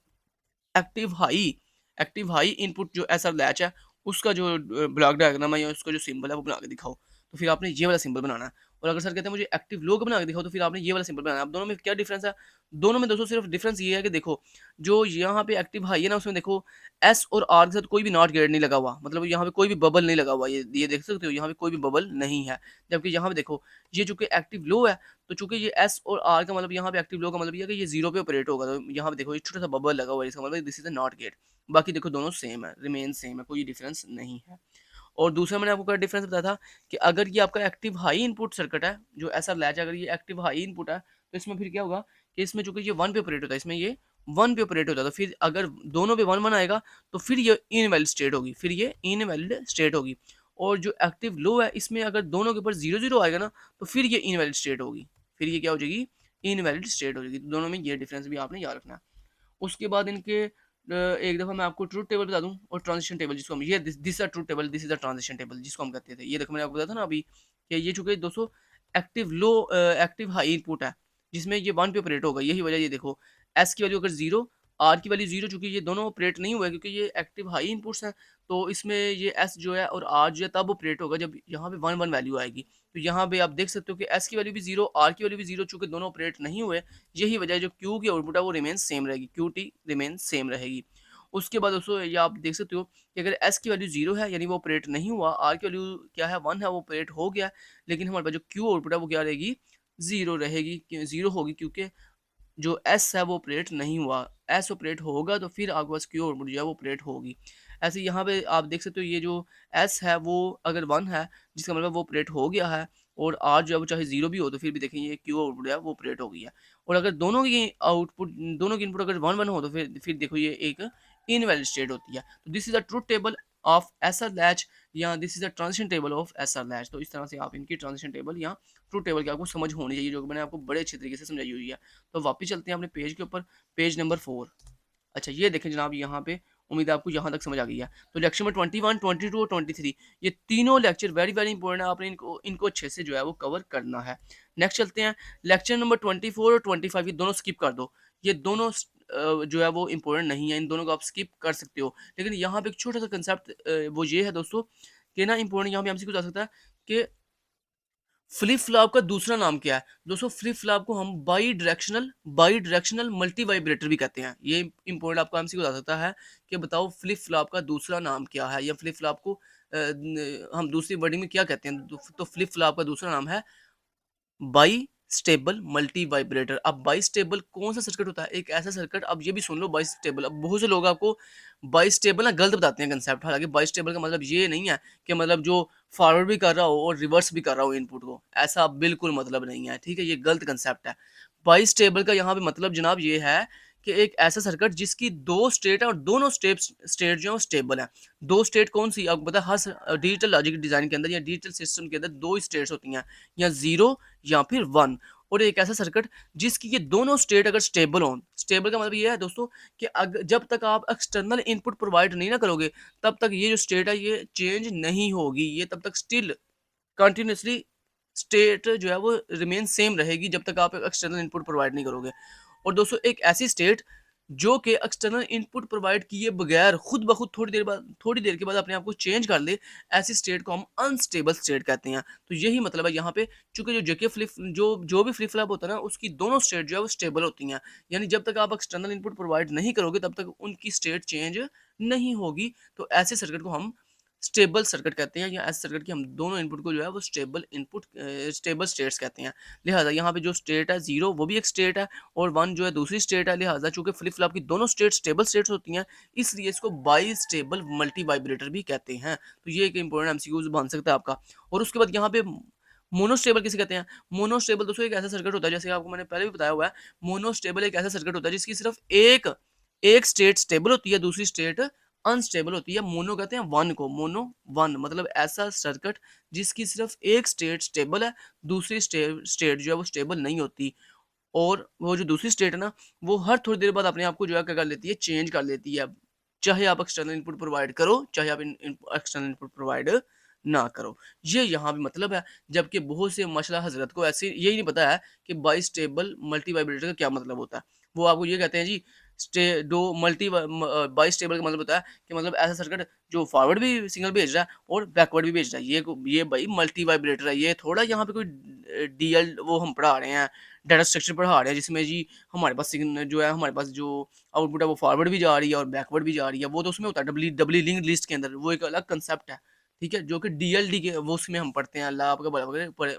active high active high input जो ऐसा लैच है, उसका जो ब्लॉक डायग्राम है या उसका जो सिंबल है वो बना के दिखाओ। तो फिर आपने ये वाला सिंबल बनाना है, और अगर सर कहते हैं मुझे एक्टिव लो का बना के दिखाओ, तो फिर आपने ये वाला सिंबल बनाना है। अब दोनों में क्या डिफरेंस है? दोनों में दोस्तों सिर्फ डिफरेंस ये है कि देखो, जो यहाँ पे एक्टिव हाई है ना, उसमें देखो एस और आर के साथ कोई भी नॉट गेट नहीं लगा हुआ, मतलब यहाँ पे कोई भी बबल नहीं लगा हुआ, ये देख सकते हो, यहाँ पे कोई भी बबल नहीं है। जबकि यहाँ पे देखो, ये चूंकि एक्टिव लो है, तो चूंकि ये एस और आर का मतलब, यहाँ पे एक्टिव लो का मतलब ये है कि ये जीरो पे ऑपरेट होगा। तो यहाँ पे देखो, ये छोटा सा बबल लगा हुआ है, इसका मतलब this is a not gate. बाकी देखो दोनों सेम है, रिमेन सेम है, कोई डिफरेंस नहीं है। और दूसरा मैंने आपको क्या डिफरेंस बताया था कि अगर ये आपका एक्टिव हाई इनपुट सर्किट है, जो ऐसा लैच, अगर ये एक्टिव हाई इनपुट है, तो इसमें फिर क्या होगा कि इसमें चूंकि ये वन पे ऑपरेट होता है, इसमें ये वन पे ऑपरेट होता है, तो फिर अगर दोनों पे वन वन आएगा, तो फिर ये इनवैलिड स्टेट होगी, फिर ये इनवैलिड स्टेट होगी। और जो एक्टिव लो है, इसमें अगर दोनों के ऊपर जीरो जीरो आएगा ना, तो फिर ये इनवैलिड स्टेट होगी, फिर ये क्या हो जाएगी? इनवैलिड स्टेट हो जाएगी। तो दोनों में ये डिफरेंस भी आपने याद रखना है। उसके बाद इनके एक दफ़ा मैं आपको ट्रुथ टेबल बता दूं, और ट्रांजिशन टेबल, जिसको हम ये this a truth table, this is a transition table, जिसको हम कहते थे। ये देखो, मैंने आपको बताया था ना अभी कि ये चूंकि दोस्तों active low active high input है, जिसमें ये वन पे ऑपरेट होगा, यही वजह। ये देखो, एस की वैल्यू अगर जीरो, आर की वैल्यू जीरो, चूंकि ये दोनों ऑपरेट नहीं हुआ है, क्योंकि ये एक्टिव हाई इनपुट्स हैं, तो इसमें ये एस जो है और आर जो है तब ऑपरेट होगा जब यहाँ पे वन वन वैल्यू आएगी। तो यहाँ पे आप देख सकते हो कि एस की वैल्यू भी जीरो, आर की वैल्यू भी जीरो, चूंकि दोनों ऑपरेट नहीं हुए, यही वजह है जो क्यू की आउटपुट है वो रिमेन सेम रहेगी, क्यू टी रिमेन सेम रहेगी। उसके बाद दोस्तों ये आप देख सकते हो कि अगर एस की वैल्यू जीरो है, यानी वो ऑपरेट नहीं हुआ, आर की वैल्यू क्या है? वन है, वो ऑपरेट हो गया, लेकिन हमारे पास जो क्यू आउटपुट है वो क्या रहेगी? जीरो रहेगी, जीरो होगी, क्योंकि जो एस है वो ऑपरेट नहीं हुआ। एस ऑपरेट होगा तो फिर आपके पास क्यू आउटपुट जो है वो ऑपरेट होगी। ऐसे यहाँ पे आप देख सकते हो, ये जो एस है वो अगर वन है, जिसका मतलब वो ऑपरेट हो गया है, और आर जो है वो चाहे जीरो भी हो, तो फिर भी देखें ये क्यू आउटपुट है वो ऑपरेट हो गई है। और अगर दोनों की इनपुट अगर वन वन हो, तो फिर देखो ये एक इनवैलिड स्टेट होती है। तो this is the truth table of SR latch, या this is the transition table of SR latch. तो इस तरह से आप इनकी ट्रांजिशन टेबल या ट्रुथ टेबल की आपको समझ होनी चाहिए, जो कि मैंने आपको बड़े अच्छे तरीके से समझाई हुई है। तो वापस चलते हैं अपने पेज के ऊपर, पेज नंबर 4। अच्छा, ये देखें जनाब, यहाँ पे उम्मीद है आपको यहाँ तक समझ आ गई है। तो लेक्चर नंबर 21, 22 और 23, ये तीनों लेक्चर वेरी वेरी इंपॉर्टेंट है, आपने इनको इनको अच्छे से जो है वो कवर करना है। नेक्स्ट चलते हैं, लेक्चर नंबर 24 और 25, ये दोनों स्किप कर दो। ये दोनों जो है वो इंपॉर्टेंट नहीं है, इन दोनों को आप स्किप कर सकते हो। लेकिन यहाँ पे एक छोटा सा कंसेप्ट वो ये है दोस्तों कि ना, इंपॉर्टेंट यहाँ पे हमसे कुछ आ सकता है कि फ्लिप फ्लॉप का दूसरा नाम क्या है? दोस्तों फ्लिप फ्लॉप को हम बाई डायरेक्शनल मल्टी वाइब्रेटर भी कहते हैं। ये इंपॉर्टेंट आपको एमसीक्यू बता सकता है कि बताओ फ्लिप फ्लॉप का दूसरा नाम क्या है, या फ्लिप फ्लॉप को हम दूसरी वर्डिंग में क्या कहते हैं? तो फ्लिप फ्लॉप का दूसरा नाम है बाई स्टेबल मल्टी वाइब्रेटर। अब बाई स्टेबल कौन सा सर्किट होता है? एक ऐसा सर्किट, अब ये भी सुन लो, बाई स्टेबल। अब बहुत से लोग आपको बाई स्टेबल ना गलत बताते हैं कंसेप्ट। हालांकि बाई स्टेबल का मतलब ये नहीं है कि मतलब जो फॉरवर्ड भी कर रहा हो और रिवर्स भी कर रहा हो इनपुट को, ऐसा बिल्कुल मतलब नहीं है, ठीक है? ये गलत कंसेप्ट है। बाई स्टेबल का यहाँ पे मतलब जनाब ये है कि एक ऐसा सर्किट जिसकी दो स्टेट है और दोनों स्टेट जो है वो स्टेबल है। दो स्टेट कौन सी? आपको पता है, हर डिजिटल लॉजिक डिजाइन के अंदर या डिजिटल सिस्टम के अंदर दो ही स्टेट्स होती हैं, या जीरो या फिर वन। और एक ऐसा सर्किट जिसकी ये दोनों स्टेट अगर स्टेबल हो, स्टेबल का मतलब ये है दोस्तों कि जब तक आप एक्सटर्नल इनपुट प्रोवाइड नहीं ना करोगे, तब तक ये जो स्टेट है ये चेंज नहीं होगी, ये तब तक स्टिल कंटिन्यूसली स्टेट जो है वो रिमेन सेम रहेगी, जब तक आप एक्सटर्नल इनपुट प्रोवाइड नहीं करोगे। और दोस्तों एक ऐसी स्टेट जो कि एक्सटर्नल इनपुट प्रोवाइड किए बगैर खुद ब खुद थोड़ी देर के बाद अपने आप को चेंज कर ले, ऐसी स्टेट को हम अनस्टेबल स्टेट कहते हैं। तो यही मतलब है यहाँ पे, चूंकि जो जेके फ्लिप जो भी फ्लिप फ्लॉप होता है ना, उसकी दोनों स्टेट जो है वो स्टेबल होती हैं, यानी जब तक आप एक्सटर्नल इनपुट प्रोवाइड नहीं करोगे तब तक उनकी स्टेट चेंज नहीं होगी। तो ऐसे सर्किट को हम स्टेबल सर्किट कहते हैं, या ऐसे सर्किट की हम दोनों इनपुट को जो है वो स्टेबल स्टेट्स कहते हैं। लिहाजा यहाँ पे जो स्टेट है जीरो, वो भी एक स्टेट है, और वन जो है दूसरी स्टेट है। लिहाजा चूंकि फ्लिप फ्लॉप की दोनों स्टेट स्टेबल स्टेट्स होती हैं, इसलिए इसको बाई स्टेबल मल्टी वाइब्रेटर भी कहते हैं। तो ये एक इंपॉर्टेंट एमसीक्यू बन सकता है आपका। और उसके बाद यहाँ पे मोनोस्टेबल किसे कहते हैं? मोनोस्टेबल दोस्तों एक ऐसा सर्किट होता है, जैसे आपको मैंने पहले भी बताया हुआ है, मोनोस्टेबल एक ऐसा सर्किट होता है जिसकी सिर्फ एक एक स्टेट स्टेबल होती है, दूसरी स्टेट अनस्टेबल होती है। मोनो कहते हैं वन को, मोनो वन मतलब ऐसा सर्किट जिसकी सिर्फ एक स्टेट स्टेबल है, दूसरी स्टेट जो है वो स्टेबल नहीं होती। और वो जो दूसरी स्टेट है ना, वो हर थोड़ी देर बाद अपने आप को जो है क्या कर लेती है, चेंज कर लेती है, चाहे आप एक्सटर्नल इनपुट प्रोवाइड करो, चाहे आप एक्सटर्नल इनपुट प्रोवाइड ना करो। ये यहाँ भी मतलब है। जबकि बहुत से माशाल्लाह हजरत को ऐसे यही नहीं पता है कि बाई स्टेबल मल्टी वाइब्रेटर का क्या मतलब होता है। वो आपको ये कहते हैं जी, दो बाई स्टेबल का मतलब होता है कि मतलब ऐसा सर्किट जो फॉरवर्ड भी सिग्नल भेज रहा है और बैकवर्ड भी भेज रहा है, ये भाई मल्टी वाइब्रेटर है। ये थोड़ा यहाँ पे कोई डीएल वो हम पढ़ा रहे हैं, डाटा स्ट्रक्चर पढ़ा रहे हैं, जिसमें जी हमारे पास जो है हमारे पास जो आउटपुट है वो फॉरवर्ड भी जा रही है और बैकवर्ड भी जा रही है। वो तो उसमें होता है डबली डबली लिंक्ड लिस्ट के अंदर, वो एक अलग कंसेप्ट है, ठीक है? जो कि डीएलडी के वो उसमें हम पढ़ते हैं, अल्लाह आपका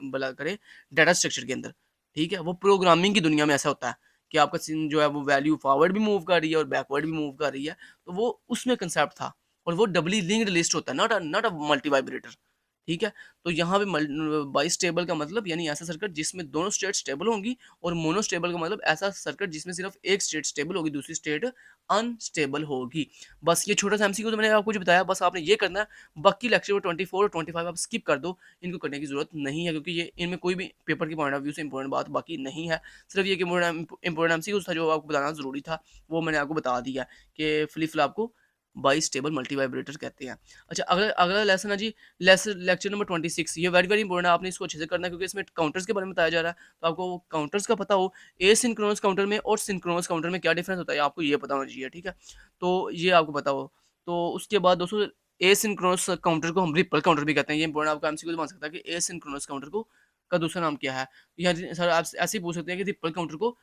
भला करे डाटा स्ट्रक्चर के अंदर, ठीक है? वो प्रोग्रामिंग की दुनिया में ऐसा होता है कि आपका सिन जो है वो वैल्यू फॉरवर्ड भी मूव कर रही है और बैकवर्ड भी मूव कर रही है, तो वो उसमें कंसेप्ट था। और वो डबली लिंक्ड लिस्ट होता है, नॉट अ मल्टी वाइब्रेटर, ठीक है? तो यहाँ पे बाई स्टेबल का मतलब यानी ऐसा सर्किट जिसमें दोनों स्टेट स्टेबल होंगी, और मोनो स्टेबल का मतलब ऐसा सर्किट जिसमें सिर्फ एक स्टेट स्टेबल होगी, दूसरी स्टेट अनस्टेबल होगी। बस ये छोटा सा एमसीक्यू तो मैंने आपको जो बताया, बस आपने ये करना है। बाकी लेक्चर 24 और 25 आप स्किप कर दो, इनको करने की जरूरत नहीं है, क्योंकि ये इनमें कोई भी पेपर के पॉइंट ऑफ व्यू से इंपॉर्टेंट बात बाकी नहीं है। सिर्फ ये इंपॉर्टेंट एमसीक्यू था जो आपको बताना जरूरी था, वो मैंने आपको बता दिया कि फ्लिप फ्लॉप को बाई स्टेबल मल्टी वाइब्रेटर कहते हैं। अच्छा, अगला अगला लेसन है जी, लेक्चर नंबर 26। ये वेरी वेरी इंपॉर्टेंट है, आपने इसको अच्छे से करना है, क्योंकि इसमें काउंटर्स के बारे में बताया जा रहा है, तो आपको काउंटर्स का पता हो, एसिंक्रोनस काउंटर में और सिंक्रोनस काउंटर में क्या डिफरेंस होता है, आपको ये पता होना चाहिए, ठीक है? तो ये आपको पता हो। तो उसके बाद दोस्तों, एसिंक्रोनस काउंटर को हम रिपल काउंटर भी कहते हैं। ये इंपॉर्टेंट आपका एमसीक्यू बन सकता है कि एसिंक्रोनस काउंटर को का दूसरा नाम क्या है? या सर आप ऐसे ही पूछ सकते हैं कि रिपल काउंटर को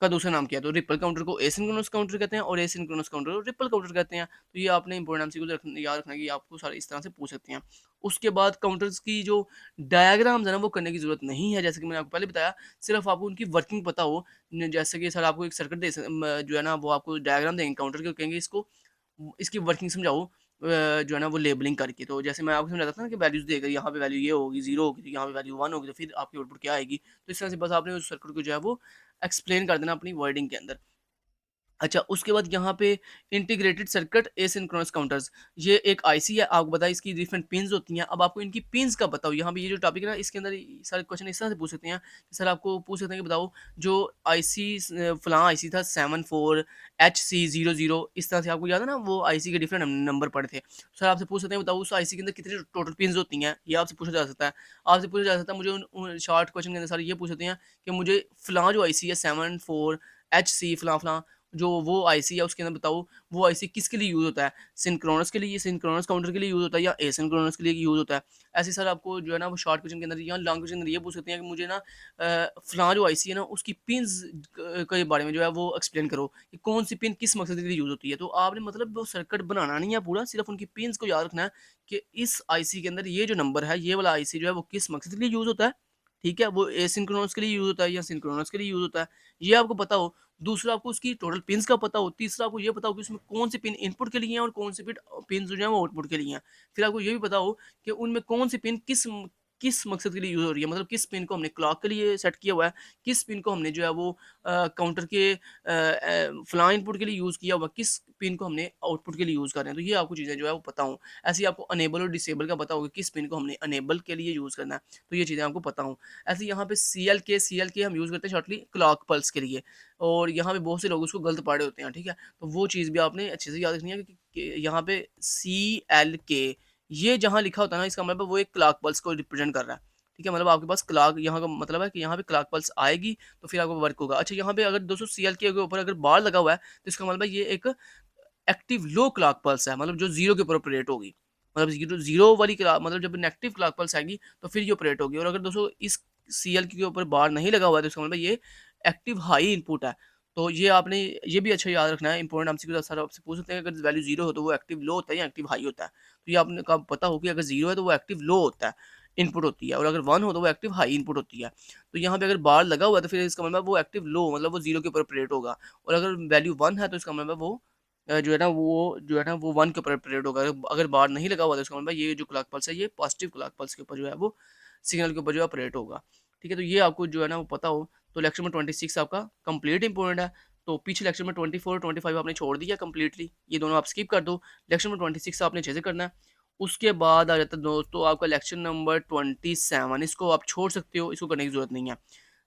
का दूसरा नाम क्या है? तो रिपल काउंटर को एसिंक्रोनस काउंटर कहते हैं और एसिंक्रोनस काउंटर को रिपल काउंटर कहते हैं। तो ये आपने इंपॉर्टेंट एमसीक्यू याद रखना है कि आपको सारे इस तरह से पूछ सकते हैं। उसके बाद काउंटर्स की जो डायग्राम्स है ना, वो करने की ज़रूरत नहीं है, जैसे कि मैंने आपको पहले बताया। सिर्फ आपको उनकी वर्किंग पता हो, जैसे कि सर आपको एक सर्किट जो है ना, वो आपको डायग्राम देंगे काउंटर के, कहेंगे इसको इसकी वर्किंग समझाओ, जो है ना वो लेबलिंग करके। तो जैसे मैं आपको समझाता था ना कि वैल्यूज़ देकर यहाँ पे वैल्यू ये होगी, 0 होगी, तो यहाँ पे वैल्यू 1 होगी, तो फिर आपकी आउटपुट क्या आएगी। तो इस तरह से बस आपने उस सर्किट को जो है वो एक्सप्लेन कर देना अपनी वर्डिंग के अंदर। अच्छा, उसके बाद यहाँ पे इंटीग्रेटेड सर्किट एसिंक्रोनस काउंटर्स, ये एक आईसी है, आपको पता है इसकी डिफरेंट पिन्स होती हैं। अब आपको इनकी पिन्स का पता हो, यहाँ पे ये जो टॉपिक है ना, इसके अंदर सारे क्वेश्चन इस तरह से पूछ सकते हैं कि सर आपको पूछ सकते हैं कि बताओ जो आईसी फलां आईसी था 74HC00, इस तरह से आपको याद है ना, वो आईसी के डिफरेंट नंबर पड़े थे। सर आपसे पूछ सकते हैं बताओ उस आईसी के अंदर कितने टोटल पिन्स होती हैं, ये आपसे पूछा जा सकता है। आपसे पूछा जा सकता है, मुझे उन शॉर्ट क्वेश्चन के अंदर सारे ये पूछ सकते हैं कि मुझे फलां जो आईसी है 74HC फलां फलां, जो वो आईसी है उसके अंदर बताओ वो आईसी किसके लिए यूज़ होता है? सिंक्रोनस के लिए, सिंक्रोनस काउंटर के लिए यूज़ होता है या एसिंक्रोनस के लिए यूज़ होता है? ऐसे सर आपको जो है ना वो शॉर्ट क्वेश्चन के अंदर या लॉन्ग क्वेश्चन के अंदर ये पूछ सकते हैं कि मुझे ना फलां जो आईसी है ना उसकी पिन्स के बारे में जो है वो एक्सप्लेन करो कि कौन सी पिन किस मकसद के लिए यूज़ होती है। तो आपने मतलब वो सर्किट बनाना नहीं है पूरा, सिर्फ उनकी पिन्स को याद रखना है कि इस आईसी के अंदर ये जो नंबर है, ये वाला आईसी जो है वो किस मकसद के लिए यूज़ होता है, ठीक है? वो एसिंक्रोनस के लिए यूज़ होता है या सिंक्रोनस के लिए यूज़ होता है, ये आपको पता हो। दूसरा आपको उसकी टोटल पिन्स का पता हो। तीसरा आपको ये पता हो कि उसमें कौन-सी पिन इनपुट के लिए हैं और कौन-सी पिन जो है वो आउटपुट के लिए हैं। फिर आपको ये भी पता हो कि उनमें कौन-सी पिन किस मकसद के लिए यूज़ हो रही है। मतलब किस पिन को हमने क्लॉक के लिए सेट किया हुआ है, किस पिन को हमने जो है वो काउंटर के फलाँ इनपुट के लिए यूज़ किया हुआ है, किस पिन को हमने आउटपुट के लिए यूज़ कर रहे हैं। तो ये आपको चीज़ें जो है वो पता हो। ऐसे ही आपको अनेबल और डिसेबल का पता होगा, किस पिन को हमने अनेबल के लिए यूज़ करना है। तो ये चीज़ें आपको पता हों। ऐसे यहाँ पे सीएलके हम यूज़ करते हैं शॉर्टली क्लॉक पल्स के लिए, और यहाँ पे बहुत से लोग उसको गलत पढ़े होते हैं, ठीक है? तो वो चीज़ भी आपने अच्छे से याद रखनी है कि यहाँ पे सीएलके ये जहाँ लिखा होता है ना, इसका मतलब वो एक क्लॉक पल्स को रिप्रेजेंट कर रहा है, ठीक है? मतलब आपके पास क्लॉक यहाँ का मतलब है कि यहाँ पे क्लॉक पल्स आएगी तो फिर आपका वर्क होगा। अच्छा, यहाँ पे अगर दोस्तों सीएलके के ऊपर अगर बार लगा हुआ है तो इसका मतलब है ये एक एक्टिव लो क्लॉक पल्स है, मतलब जो 0 के ऊपर ऑपरेट होगी। मतलब 0 वाली क्लॉक मतलब जब नेगेटिव क्लॉक पल्स आएगी तो फिर ये ऑपरेट होगी, और अगर दोस्तों इस सीएलके के ऊपर बार नहीं लगा हुआ है तो इसका मतलब ये एक्टिव हाई इनपुट है। तो ये आपने ये भी अच्छा याद रखना है, इंपॉर्टेंट एमसीक्यू सर आपसे पूछ सकते हैं अगर वैल्यू 0 हो तो वो एक्टिव लो होता है या एक्टिव हाई होता है। तो ये आपने का पता हो कि अगर 0 है तो वो एक्टिव लो होता है, इनपुट होती है, और अगर 1 हो तो वो एक्टिव हाई इनपुट होती है। तो यहाँ पे अगर बार लगा हुआ है तो फिर इसका मतलब वो एक्टिव लो मतलब वो 0 के ऊपर ऑपरेट होगा, और अगर वैल्यू 1 है तो इसका मतलब वो जो है ना वो 1 के ऊपर ऑपरेट होगा। अगर बार नहीं लगा हुआ तो इसका मतलब ये जो क्लॉक पल्स है ये पॉजिटिव क्लॉक पल्स के ऊपर जो है वो सिग्नल के ऊपर जो है ऑपरेट होगा। ठीक है, तो ये आपको जो है ना वो पता हो। तो लेक्चर में 26 आपका कंप्लीट इंपॉर्टेंट है। तो पीछे लेक्चर में 24 25 आपने छोड़ दिया कंप्लीटली, ये दोनों आप स्किप कर दो। लेक्चर में 26 आपने अच्छे से करना है। उसके बाद आ जाता है दोस्तों आपका लेक्चर नंबर 27, इसको आप छोड़ सकते हो, इसको करने की ज़रूरत नहीं है।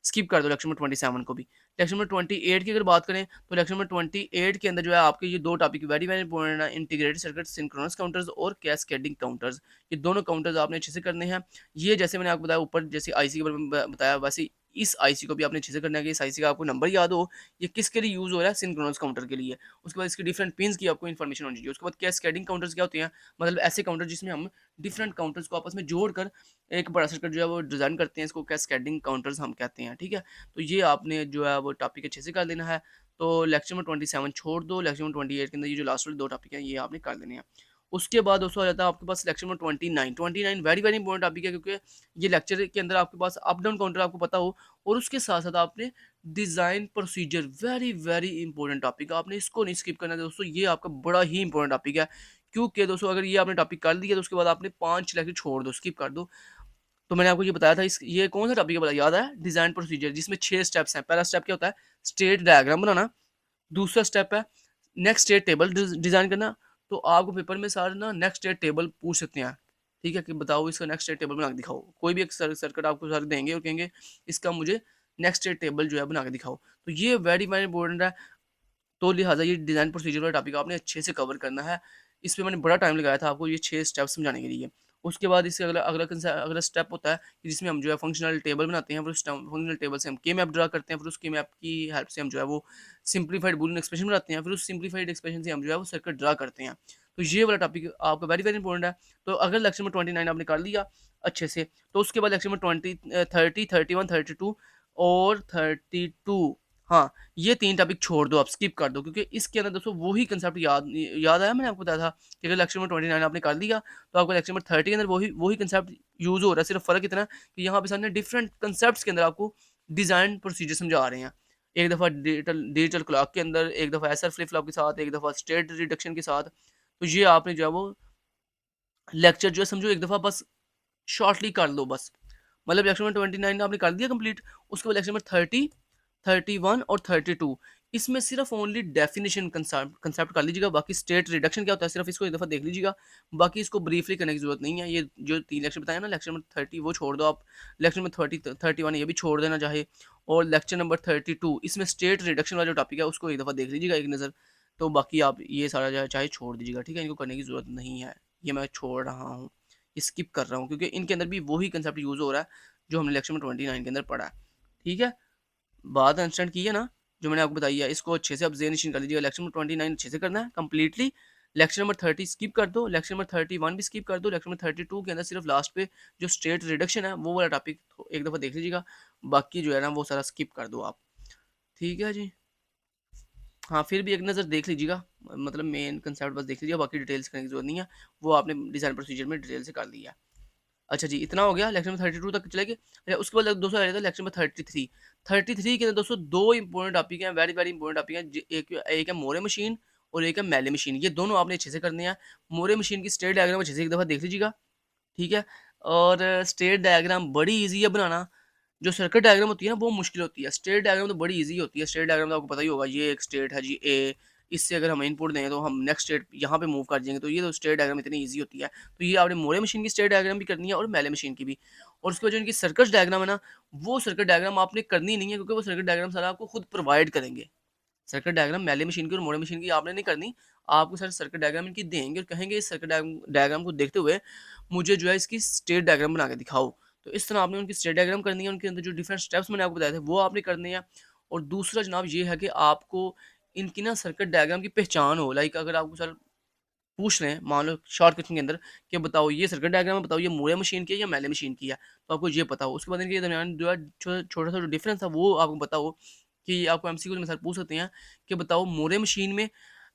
स्किप कर दो लेक्चर नंबर 27 को भी। लेक्चर नंबर 28 की अगर बात करें तो लेक्चर नंबर 28 के अंदर जो है आपके ये 2 टॉपिक वेरी वेरी इंपॉर्टेंट है, इंटीग्रेटेड सर्किट सिंक्रोनस काउंटर्स और कैस्केडिंग काउंटर्स। ये दोनों काउंटर्स आपने अच्छे से करने हैं। ये जैसे मैंने आपको बताया ऊपर जैसे आईसी के बारे में बताया, वैसे इस आईसी को भी आपने अच्छे से करना है कि इस आईसी का आपको नंबर याद हो, ये किसके लिए यूज़ हो रहा है, सिंक्रोनस काउंटर के लिए। उसके बाद इसके डिफरेंट पिन्स की आपको इन्फॉर्मेशन होनी चाहिए। उसके बाद कैस्केडिंग काउंटर्स क्या होते हैं, मतलब ऐसे काउंटर जिसमें हम डिफरेंट काउंटर्स को आपस में जोड़कर एक बड़ा सर्किट जो है वो डिज़ाइन करते हैं, इसको कैस्केडिंग काउंटर्स हम कहते हैं, ठीक है। तो ये आपने जो है वो टॉपिक अच्छे से कर लेना है। तो लेक्चर नंबर 27 छोड़ दो, लेक्चर नंबर 28 के अंदर ये जो लास्ट वाले 2 टॉपिक हैं ये आपने कर लेने हैं। उसके बाद दोस्तों आ जाता है आपके पास lecture number 29 very very important topic है, क्योंकि ये लेक्चर के अंदर आपके पास अप डाउन काउंटर आपको पता हो, और उसके साथ-साथ आपने design procedure very very important topic है, आपने इसको नहीं स्किप करना है दोस्तों, ये आपका बड़ा ही इंपॉर्टेंट टॉपिक है। क्योंकि दोस्तों अगर ये आपने टॉपिक कर लिया तो उसके बाद आपने 5 लेक्चर छोड़ दो, स्किप कर दो। तो मैंने आपको ये बताया था इस ये कौन सा टॉपिक है, पता याद है? डिज़ाइन प्रोसीजर, जिसमें 6 स्टेप्स हैं। पहला स्टेप क्या होता है? स्टेट डायग्राम बनाना। दूसरा स्टेप है नेक्स्ट स्टेट टेबल डिज़ाइन करना। तो आपको पेपर में सारे ना नेक्स्ट स्टेट टेबल पूछ सकते हैं, ठीक है? कि बताओ इसका नेक्स्ट स्टेट टेबल बना के दिखाओ। कोई भी एक सर्किट आपको सर देंगे और कहेंगे इसका मुझे नेक्स्ट स्टेट टेबल जो है बना के दिखाओ। तो ये वेरी वेरी इंपॉर्टेंट है। तो लिहाज़ा ये डिज़ाइन प्रोसीजर वाला टॉपिक आपने अच्छे से कवर करना है। इस पे मैंने बड़ा टाइम लगाया था आपको ये 6 स्टेप समझाने के लिए। उसके बाद इससे अगला स्टेप होता है कि जिसमें हम जो है फंक्शनल टेबल बनाते हैं, फिर उस फंक्शनल टेबल से हम के मैप ड्रा करते हैं, फिर उस के मैप की हेल्प से हम जो है वो सिंप्लीफाइड बूलियन एक्सप्रेशन बनाते हैं, फिर उस सिंप्लीफाइड एक्सप्रेशन से हम जो है वो सर्किट ड्रा करते हैं। तो ये वाला टॉपिक आपका वेरी वेरी इंपॉर्टेंट है। तो अगर लेक्चर नंबर 29 आपने कर लिया अच्छे से, तो उसके बाद लेक्चर नंबर 30, 31, 32 और 32, हाँ, ये 3 टॉपिक छोड़ दो, आप स्किप कर दो, क्योंकि इसके अंदर दोस्तों वही कंसेप्ट याद आया, मैंने आपको बताया था कि अगर लेक्चर नंबर 29 आपने कर लिया तो आपको लेक्चर नंबर 30 के अंदर वही वही कंसेप्ट यूज़ हो रहा है। सिर्फ फ़र्क इतना है कि यहाँ पे सर ने डिफरेंट कंसेप्ट्स के अंदर आपको डिज़ाइन प्रोसीजर समझा रहे हैं। एक दफ़ा डिजिटल डिजिटल क्लॉक के अंदर, एक दफ़ा एसआर फ्लिप फ्लॉप के साथ, एक दफ़ा स्टेट रिडक्शन के साथ। तो ये आपने जो है वो लेक्चर जो है समझो एक दफ़ा बस शॉर्टली कर लो बस। मतलब लेक्चर नंबर 29 आपने कर दिया कंप्लीट। उसके बाद लेक्चर नंबर 30, 31 और 32, इसमें सिर्फ ओनली डेफिनेशन कंसेप्ट कंसेप्ट कर लीजिएगा। बाकी स्टेट रिडक्शन क्या होता है सिर्फ इसको एक दफ़ा देख लीजिएगा। बाकी इसको ब्रीफली करने की ज़रूरत नहीं है। ये जो 3 लेक्चर बताए ना, लेक्चर नंबर 30 वो छोड़ दो आप, लेक्चर नंबर 30 31 ये भी छोड़ देना चाहे, और लेक्चर नंबर 32 इसमें स्टेट रिडक्शन वाला जो टॉपिक है उसको एक दफ़ा देख लीजिएगा एक नज़र। तो बाकी आप ये सारा जो है चाहे छोड़ दीजिएगा, ठीक है? इनको करने की ज़रूरत नहीं है। ये मैं छोड़ रहा हूँ, स्किप कर रहा हूँ, क्योंकि इनके अंदर भी वही कंसेप्ट यूज़ हो रहा है जो हमने लेक्चर नंबर 29 के अंदर पढ़ा है। ठीक है? बात अंडरस्टैंड की है ना? जो मैंने आपको बताई है, इसको अच्छे से आप ज़हन-नशीं कर लीजिएगा। लेक्चर नंबर 29 अच्छे से करना है कंप्लीटली। लेक्चर नंबर 30 स्किप कर दो, लेक्चर नंबर 31 भी स्किप कर दो। लेक्चर नंबर 32 के अंदर सिर्फ लास्ट पे जो स्टेट रिडक्शन है, वो वाला टॉपिक एक दफ़ा देख लीजिएगा। बाकी जो है ना, वो सारा स्किप कर दो आप। ठीक है जी? हाँ, फिर भी एक नज़र देख लीजिएगा, मतलब मेन कंसेप्ट बस देख लीजिएगा, बाकी डिटेल्स करने की ज़रूरत नहीं है। वो आपने डिज़ाइन प्रोसीजर में डिटेल से कर लिया है। अच्छा जी, इतना हो गया, लेक्चर नंबर 32 तक चले गए। अच्छा, उसके बाद दोस्तों आ जाता है लेक्चर नंबर 33। 33 के अंदर दोस्तों 2 इंपॉर्टेंट टॉपिक हैं, वेरी वेरी इंपॉर्टेंट टॉपिक हैं। एक एक है मोरे मशीन और एक है मेले मशीन। ये दोनों आपने अच्छे से करने हैं। मोरे मशीन की स्टेट डायग्राम अच्छे से एक दफ़ा देख लीजिएगा, ठीक है? और स्टेट डायग्राम बड़ी ईज़ी है बनाना। जो सर्किट डायग्राम होती है ना, वो मुश्किल होती है। स्टेट डायग्राम तो बड़ी ईज़ी होती है। स्टेट डायग्राम तो आपको पता ही होगा, ये एक स्टेट है जी ए, इससे अगर हम इनपुट दें तो हम नेक्स्ट स्टेट यहाँ पे मूव कर जाएँगे। तो ये तो स्टेट डायग्राम इतनी ईज़ी होती है। तो ये आपने मोरे मशीन की स्टेट डायग्राम भी करनी है और मेले मशीन की भी। और उसके बाद जो इनकी सर्किट डायग्राम है ना, वो सर्किट डायग्राम आपने करनी नहीं है, क्योंकि वो सर्किट डायग्राम सारा आपको खुद प्रोवाइड करेंगे। सर्किट डायग्राम मेले मशीन की और मोरे मशीन की आपने नहीं करनी। आपको सारे सर्किट डायग्राम इनकी देंगे और कहेंगे इस सर्किट डायग्राम को देखते हुए मुझे जो है इसकी स्टेट डायग्राम बना के दिखाओ। तो इस तरह आपने उनकी स्टेट डायग्राम करनी है, उनके अंदर जो डिफरेंट स्टेप्स मैंने आपको बताए थे वो आपने करने हैं। और दूसरा जनाब ये है कि आपको इनकी ना सर्किट डायग्राम की पहचान हो। लाइक अगर आपको सर पूछ रहे हैं, मान लो शॉर्ट क्वेश्चन के अंदर कि बताओ ये सर्किट डायग्राम है, बताओ ये मोरे मशीन की है या मेले मशीन की है, तो आपको ये पता हो। उसके बाद इनके दरमियान जो है छोटा सा जो डिफरेंस है वो आपको पता हो, कि आपको एमसीक्यू में सर पूछ सकते हैं कि बताओ मोरे मशीन में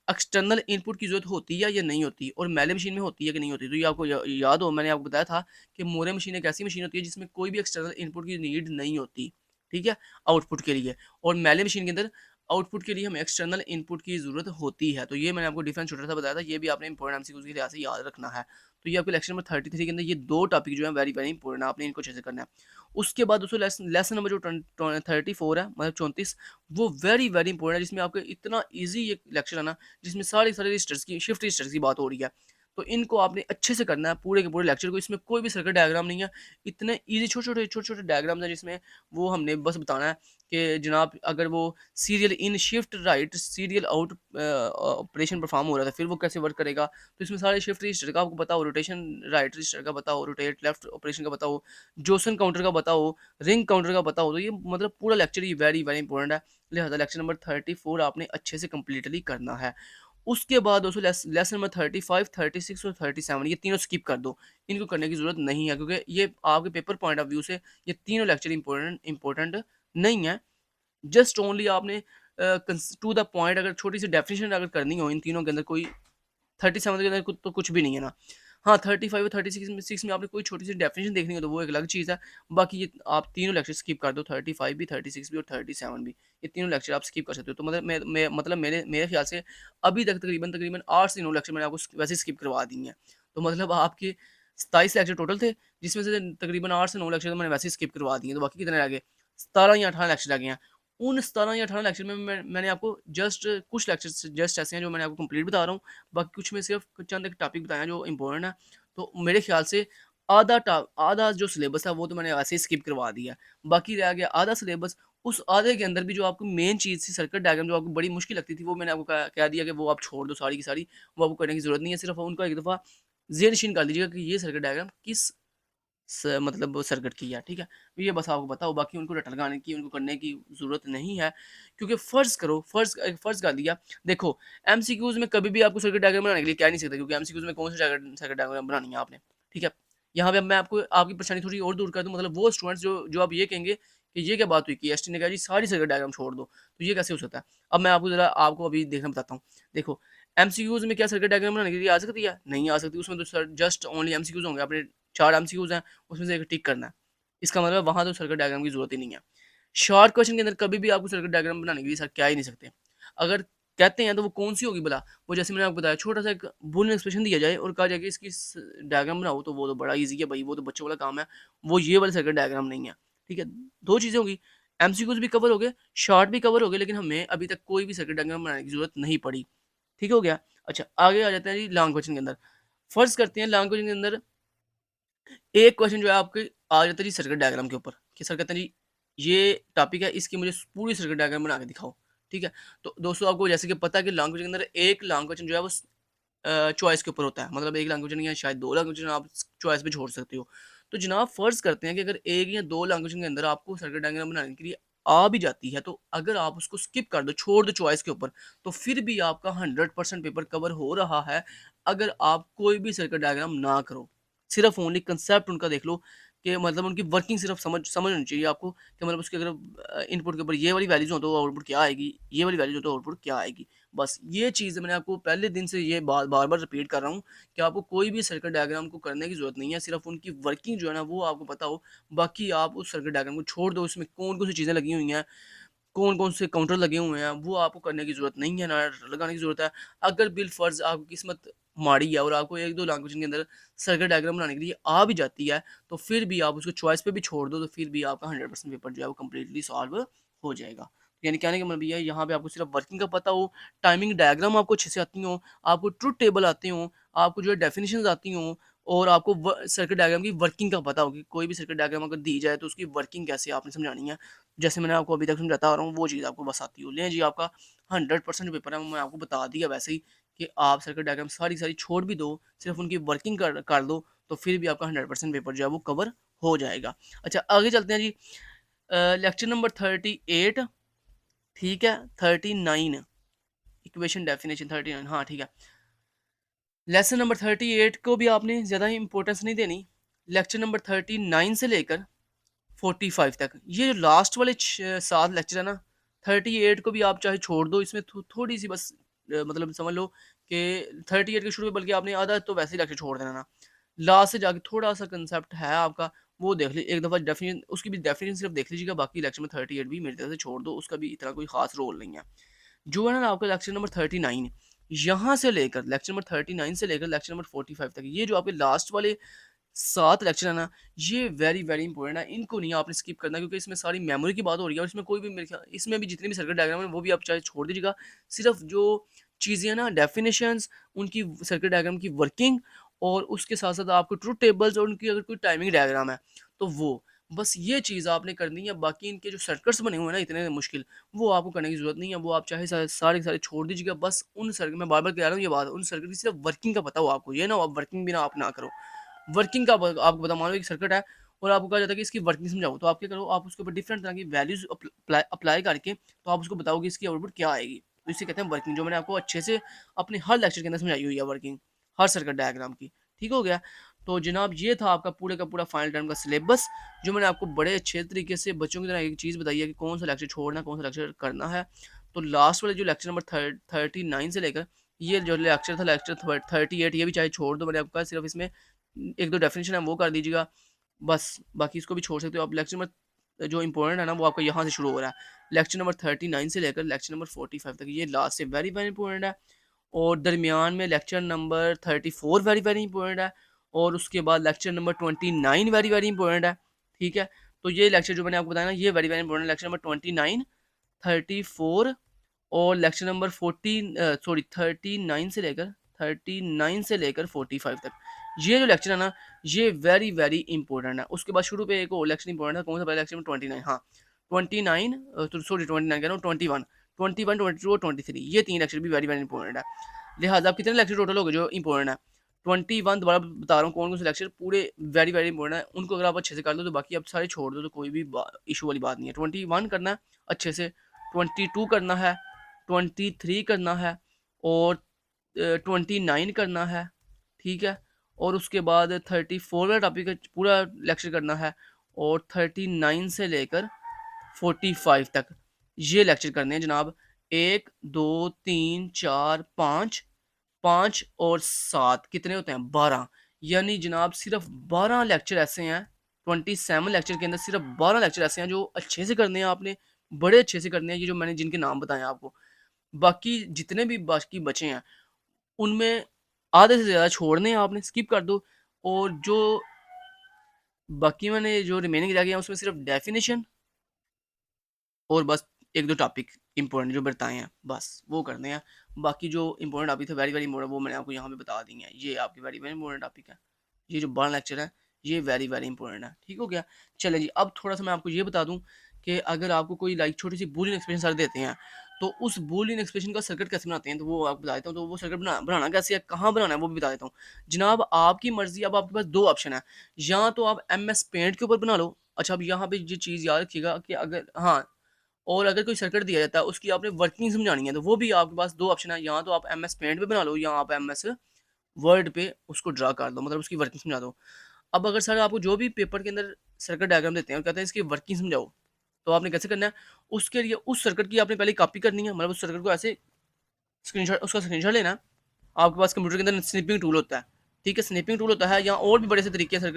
एक्सटर्नल इनपुट की ज़रूरत होती है या नहीं होती, और मेले मशीन में होती है कि नहीं होती। तो ये आपको याद हो, मैंने आपको बताया था कि मोरे मशीन एक ऐसी मशीन होती है जिसमें कोई भी एक्सटर्नल इनपुट की नीड नहीं होती, ठीक है, आउटपुट के लिए। और मेले मशीन के अंदर आउटपुट के लिए हमें एक्सटर्नल इनपुट की ज़रूरत होती है। तो ये मैंने आपको डिफरेंस छोटा सा बताया था, ये भी आपने इंपॉर्टेंट एमसीक्यूज़ के लिहाज से याद रखना है। तो ये आपके लेक्चर नंबर 33 के अंदर ये 2 टॉपिक जो है वेरी वेरी इंपॉर्टेंट है, आपने इनको अच्छे से करना है। उसके बाद दोस्तों लेसन नंबर जो 34 है, मतलब 34, वो वेरी वेरी इंपॉर्टेंट है, जिसमें आपको इतना ईजी एक लेक्चर है ना, जिसमें सारे सारे रजिस्टर्स की शिफ्ट रजिस्टर्स की बात हो रही है। तो इनको आपने अच्छे से करना है पूरे के पूरे लेक्चर को। इसमें कोई भी सर्किट डायग्राम नहीं है, इतने ईजी छोटे छोटे डायग्राम्स हैं जिसमें वो हमने बस बताना है कि जनाब अगर वो serial in shift right serial out operation perform हो रहा था, फिर वो कैसे वर्क करेगा। तो इसमें सारे शिफ्ट रजिस्टर का आपको पता हो, रोटेशन राइट रजिस्टर का पता हो, रोटेट लेफ्ट ऑपरेशन का पता हो, जोसन काउंटर का पता हो, रिंग काउंटर का पता हो। तो ये मतलब पूरा लेक्चर ये वेरी वेरी इंपॉर्टेंट है। लिहाजा लेक्चर नंबर 34 आपने अच्छे से कंप्लीटली करना है। उसके बाद दोस्तों लेसन नंबर 35, 36 और 37 ये तीनों स्किप कर दो। इनको करने की ज़रूरत नहीं है, क्योंकि ये आपके पेपर पॉइंट ऑफ व्यू से ये तीनों लेक्चर इंपॉर्टेंट नहीं है। जस्ट ओनली आपने टू द पॉइंट अगर छोटी सी डेफिनेशन अगर करनी हो इन तीनों के अंदर, कोई 37 के अंदर तो कुछ भी नहीं है ना। हाँ, 35 और 36 में आपने कोई छोटी सी डेफिनेशन देखनी हो तो वो एक अलग चीज़ है। बाकी ये आप तीनों लेक्चर स्किप कर दो, 35 भी, 36 भी और 37 भी। ये तीनों लेक्चर आप स्किप कर सकते हो। तो मतलब मैं मतलब मेरे मेरे ख्याल से अभी तक तकरीबन 8 से 9 लेक्चर मैंने आपको वैसे स्किप करवा दिए हैं। तो मतलब आपके 27 लेक्चर टोटल थे, जिसमें से तकरीबन 8 से 9 लेक्चर तो मैंने वैसे ही स्किप करवा दिए हैं। तो बाकी कितने रह गए? 17 या 18 लेक्चर रह गए हैं। उन 17 या 18 लेक्चर में मैंने आपको जस्ट कुछ लेक्चर्स जस्ट ऐसे हैं जो मैंने आपको कंप्लीट बता रहा हूँ। बाकी कुछ में सिर्फ चंद एक टॉपिक बताए हैं जो इम्पोर्टेंट है। तो मेरे ख्याल से आधा जो सिलेबस है वो तो मैंने वैसे ही स्किप करवा दिया। बाकी रह गया आधा सिलेबस। उस आधे के अंदर भी जो आपको मेन चीज़ थी सर्किट डायग्राम जो आपको बड़ी मुश्किल लगती थी, वो मैंने आपको कह दिया कि वो आप छोड़ दो सारी की सारी। वो आपको करने की ज़रूरत नहीं है। सिर्फ उनको एक दफ़ा ज़ेहन-नशीन कर लीजिएगा कि ये सर्किट डायग्राम किस मतलब वो सर्किट की है, ठीक है? ये बस आपको पता हो, बाकी उनको रट लगाने की, उनको करने की ज़रूरत नहीं है। क्योंकि फ़र्ज़ कर लिया, देखो एमसीक्यूज़ में कभी भी आपको सर्किट डायग्राम बनाने के लिए कह नहीं सकता, क्योंकि एमसीक्यूज़ में कौन सी सर्किट डायग्राम बनानी है आपने, ठीक है? यहाँ पे अब मैं आपको आपकी परेशानी थोड़ी और दूर कर दूँ, मतलब वो स्टूडेंट्स जो आप ये कहेंगे कि ये क्या बात हुई कि एसटी ने कहा जी सारी सर्किट डायग्राम छोड़ दो, तो ये कैसे हो सकता है? अब मैं आपको अभी देखना बताता हूँ। देखो, एमसीक्यूज़ में क्या सर्किट डायग्राम बनाने के लिए आ सकती है? नहीं आ सकती। उसमें तो सर जस्ट ओनली एमसीक्यूज़ होंगे, आपने 4 एमसीक्यूज़ हैं, उसमें से एक टिक करना है। इसका मतलब वहाँ तो सर्किट डायग्राम की ज़रूरत ही नहीं है। शॉर्ट क्वेश्चन के अंदर कभी भी आपको सर्किट डायग्राम बनाने के लिए सर कह ही नहीं सकते। अगर कहते हैं तो वो कौन-सी होगी भला? वो जैसे मैंने आपको बताया, छोटा-सा एक बूलियन एक्सप्रेशन दिया जाए और कहा जाए कि इसकी डायग्राम बनाओ, तो वो तो बड़ा ईज़ी है भई, वो तो बच्चों वाला काम है। वो ये वाला सर्किट डायग्राम नहीं है। ठीक है? 2 चीज़ें होंगी, एमसीक्यूज़ भी कवर हो गए, शॉर्ट भी कवर हो गए, लेकिन हमें अभी तक कोई भी सर्किट डायग्राम बनाने की ज़रूरत नहीं पड़ी। ठीक हो गया? अच्छा, आगे आ जाते हैं जी लॉन्ग क्वेश्चन के अंदर। फ़र्ज़ करते हैं लॉन्ग क्वेश्चन के अंदर एक क्वेश्चन जो है आपके आ जाता है जी सर्किट डायग्राम के ऊपर, कि सर कहते हैं जी ये टॉपिक है, इसकी मुझे पूरी सर्किट डायग्राम बना के दिखाओ। ठीक है? तो दोस्तों आपको जैसे कि पता है कि लॉन्ग क्वेश्चन के अंदर एक लॉन्ग क्वेश्चन जो है वो चॉइस के ऊपर होता है। मतलब 1 लॉन्ग क्वेश्चन या शायद 2 लॉन्ग क्वेश्चन आप चॉइस पे छोड़ सकते हो। तो जनाब फ़र्ज़ करते हैं कि अगर 1 या 2 लॉन्ग क्वेश्चन के अंदर आपको सर्किट डायग्राम बनाने के लिए आ भी जाती है, तो अगर आप उसको स्किप कर दो, छोड़ दो चॉइस के ऊपर, तो फिर भी आपका 100% पेपर कवर हो रहा है, अगर आप कोई भी सर्किट डायग्राम ना करो। सिर्फ़ ओनली कांसेप्ट उनका देख लो, कि मतलब उनकी वर्किंग सिर्फ़ समझ होनी चाहिए आपको, कि मतलब उसके अगर इनपुट के ऊपर ये वाली वैल्यूज़ हो तो आउटपुट क्या आएगी, ये वाली वैल्यूज़ हो तो आउटपुट क्या आएगी। बस ये चीज़ मैंने आपको पहले दिन से ये बार-बार रिपीट कर रहा हूँ, कि आपको कोई भी सर्किट डायग्राम को करने की ज़रूरत नहीं है, सिर्फ़ उनकी वर्किंग जो है ना वो आपको पता हो। बाकी आप उस सर्किट डायग्राम को छोड़ दो, उसमें कौन-कौन सी चीज़ें लगी हुई हैं, कौन-कौन से काउंटर लगे हुए हैं, वो आपको करने की ज़रूरत नहीं है, ना लगाने की ज़रूरत है। अगर बिल-फ़र्ज़ आपकी किस्मत माड़ी है और आपको 1-2 लैंग्वेज के अंदर सर्किट डायग्राम बनाने के लिए आ भी जाती है, तो फिर भी आप उसको चॉइस पे भी छोड़ दो, तो फिर भी आपका 100% पेपर जो है वो कंप्लीटली सॉल्व हो जाएगा। यानी कहने का मतलब ये है, यहाँ पे आपको सिर्फ वर्किंग का पता हो, टाइमिंग डायग्राम आपको अच्छे से आती हो, आपको ट्रुथ टेबल आते हों, आपको जो है डेफिनिशंस आती हों, और आपको सर्किट डायग्राम की वर्किंग का पता हो कि कोई भी सर्किट डायग्राम अगर दी जाए तो उसकी वर्किंग कैसे आपने समझानी है। जैसे मैंने आपको अभी तक समझाता आ रहा हूँ, वो चीज़ आपको बस आती हो। लें जी, आपका 100% पेपर है, मैं आपको बता दिया वैसे ही, कि आप सर्किट डायग्राम सारी की सारी छोड़ भी दो, सिर्फ़ उनकी वर्किंग कर दो, तो फिर भी आपका 100% पेपर जो है वो कवर हो जाएगा। अच्छा, आगे चलते हैं जी। लेक्चर नंबर 38, ठीक है? 39 इक्वेशन डेफिनिशन 39, हाँ, ठीक है। लेसन नंबर 38 को भी आपने ज़्यादा इम्पोर्टेंस नहीं देनी। लेक्चर नंबर 39 से लेकर 45 तक, ये जो लास्ट वाले 7 लेक्चर है ना, 38 को भी आप चाहे छोड़ दो, इसमें थोड़ी-सी बस मतलब समझ लो कि 38 के शुरू में बल्कि आपने आधा तो वैसे ही लेक्चर छोड़ देना ना। लास्ट से जाके थोड़ा-सा कांसेप्ट है आपका, वो देख ली एक दफ़ा, डेफिनिशन उसकी भी डेफिनिशन सिर्फ देख लीजिएगा, बाकी लेक्चर में 38 भी मेरी तरफ से छोड़ दो, उसका भी इतना कोई ख़ास रोल नहीं है। जो है ना आपका लेक्चर नंबर 39, यहाँ से लेकर लेक्चर नंबर 39 से लेकर लेक्चर नंबर 45 तक, ये जो आपके लास्ट वाले 7 लेक्चर है ना, ये वेरी वेरी इंपॉर्टेंट है। इनको नहीं आपने स्किप करना, क्योंकि इसमें सारी मेमोरी की बात हो रही है, और इसमें कोई भी मेरे ख्याल इसमें भी जितने भी सर्किट डायग्राम है वो भी आप चाहे छोड़ दीजिएगा। सिर्फ जो चीज़ें हैं ना, डेफिनेशंस, उनकी सर्किट डायग्राम की वर्किंग, और उसके साथ साथ आपको ट्रुथ टेबल्स और उनकी अगर कोई टाइमिंग डायग्राम है तो वो बस ये चीज़ आपने करनी है, बाकी इनके जो सर्किट्स बने हुए हैं ना इतने मुश्किल, वो आपको करने की ज़रूरत नहीं है, वो आप चाहे सारे के सारे छोड़ दीजिएगा। बस उन सर्किट मैं बार-बार कह रहा हूँ ये बात, उन सर्किट की सिर्फ वर्किंग का पता हो आपको, ये ना हो आप वर्किंग भी ना आप ना करो। वर्किंग का ब आपको पता, मान लो एक सर्किट है और आपको कहा जाता है कि इसकी वर्किंग समझाओ, तो आप क्या करो, आप उसके ऊपर डिफरेंट तरह की वैल्यूज़ अप्लाई करके तो आप उसको बताओ कि इसकी आउटपुट क्या आएगी। तो इसे कहते हैं वर्किंग, जो मैंने आपको अच्छे से अपने हर लेक्चर के अंदर समझाई हुई है वर्किंग, हर सर्किट डायग्राम की। ठीक हो गया? तो जनाब ये था आपका पूरे का पूरा फाइनल टर्म का सिलेबस, जो मैंने आपको बड़े अच्छे तरीके से बच्चों की तरह एक चीज़ बताई है कि कौन सा लेक्चर छोड़ना है, कौन सा लेक्चर करना है। तो लास्ट वाले जो लेक्चर नंबर 39 से लेकर ये जो लेक्चर था लेक्चर 38, ये भी चाहे छोड़ दो, मैंने आपको कहा सिर्फ इसमें 1-2 डेफिनेशन है वो कर दीजिएगा। बस बाकी इसको भी छोड़ सकते हो आप। लेक्चर नंबर जो इम्पोर्टेंट है ना वो आपका यहाँ से शुरू हो रहा है। लेक्चर नंबर 39 से लेकर लेक्चर नंबर 45 तक ये लास्ट से वेरी वेरी इंपॉर्टेंट है। और दरमियान में lecture number 34 very very important है। और उसके बाद lecture number 29 very very important है। ठीक है? तो ये लेक्चर जो मैंने आपको बताया ना ये वेरी वेरी इंपॉर्टेंट है। लेक्चर नंबर 29, 34 और लेक्चर नंबर 39 से लेकर 45 तक। ये जो लेक्चर है ना ये वेरी वेरी इंपॉर्टेंट है। उसके बाद शुरू पे एक और लेक्चर इंपॉर्टेंट है, कौन सा पहला लेक्चर में 29, हाँ 29 तो सॉरी 29 कह रहा हूँ, 21, 22 और 23, ये 3 लेक्चर भी वेरी वेरी इंपॉर्टेंट है। लिहाजा आप कितने लेक्चर टोटल हो गए जो इंपॉर्टेंट है? 21 दोबारा बता रहा हूँ कौन कौन से लेक्चर पूरे वेरी वेरी इंपॉर्टेंट है। उनको अगर आप अच्छे से कर लो तो बाकी आप सारे छोड़ दो तो कोई भी इशू वाली बात नहीं है। 21 करना है अच्छे से, 22 करना है, 23 करना है और 29 करना है। ठीक है? और उसके बाद 34 वाला टॉपिक पूरा लेक्चर करना है और 39 से लेकर 45 तक ये लेक्चर करने हैं जनाब। 1, 2, 3, 4, 5, 5 और 7 कितने होते हैं? 12। यानी जनाब सिर्फ 12 लेक्चर ऐसे हैं, 27 लेक्चर के अंदर सिर्फ 12 लेक्चर ऐसे हैं जो अच्छे से करने हैं आपने, बड़े अच्छे से करने हैं, ये जो मैंने जिनके नाम बताए आपको। बाकी जितने भी बाकी बचे हैं, उनमें आधे से ज़्यादा छोड़ने हैं आपने, स्किप कर दो। और जो बाकी मैंने जो रिमेनिंग रह गए हैं उसमें सिर्फ डेफिनिशन और बस 1-2 टॉपिक इम्पोर्टेंट जो बताए हैं, बस वो करने हैं। बाकी जो इम्पोर्टेंट टॉपिक थे वेरी वेरी इम्पोर्टेंट वो मैंने आपको यहाँ पे बता दिए हैं। ये आपके वेरी वेरी इम्पोर्टेंट टॉपिक है। ये जो 12 लेक्चर है ये वेरी वेरी इंपॉर्टेंट है। ठीक हो गया? चलें जी, अब थोड़ा-सा मैं आपको ये बता दूँ कि अगर आपको कोई लाइक छोटी-सी बूलियन एक्सप्रेशन सर देते हैं, तो उस बूलियन एक्सप्रेशन का सर्किट कैसे बनाते हैं, तो वो आपको बता देता हूँ। तो वो सर्किट बनाना कैसे है, कहाँ बनाना है, वो भी बता देता हूँ। जनाब आपकी मर्ज़ी, अब आपके पास 2 ऑप्शन है, या तो आप एमएस पेंट के ऊपर बना लो। अच्छा, अब यहाँ पे ये चीज़ याद रखिएगा कि अगर हाँ, और अगर कोई सर्किट दिया जाता है, उसकी आपने वर्किंग समझानी है, तो वो भी आपके पास 2 ऑप्शन है, या तो आप एमएस पेंट पे बना लो या आप एमएस वर्ड पे उसको ड्रा कर दो, मतलब उसकी वर्किंग समझा दो। अब अगर सर आपको जो भी पेपर के अंदर सर्किट डायग्राम देते हैं और कहते हैं इसकी वर्किंग समझाओ, तो आपने कैसे करना है? उसके लिए उस सर्किट की आपने पहले कॉपी करनी है, मतलब उस सर्किट को ऐसे स्क्रीनशॉट लेना है। आपके पास कंप्यूटर के अंदर स्निपिंग टूल होता है, ठीक है? स्निपिंग टूल होता है या और भी बड़े से तरीके हैं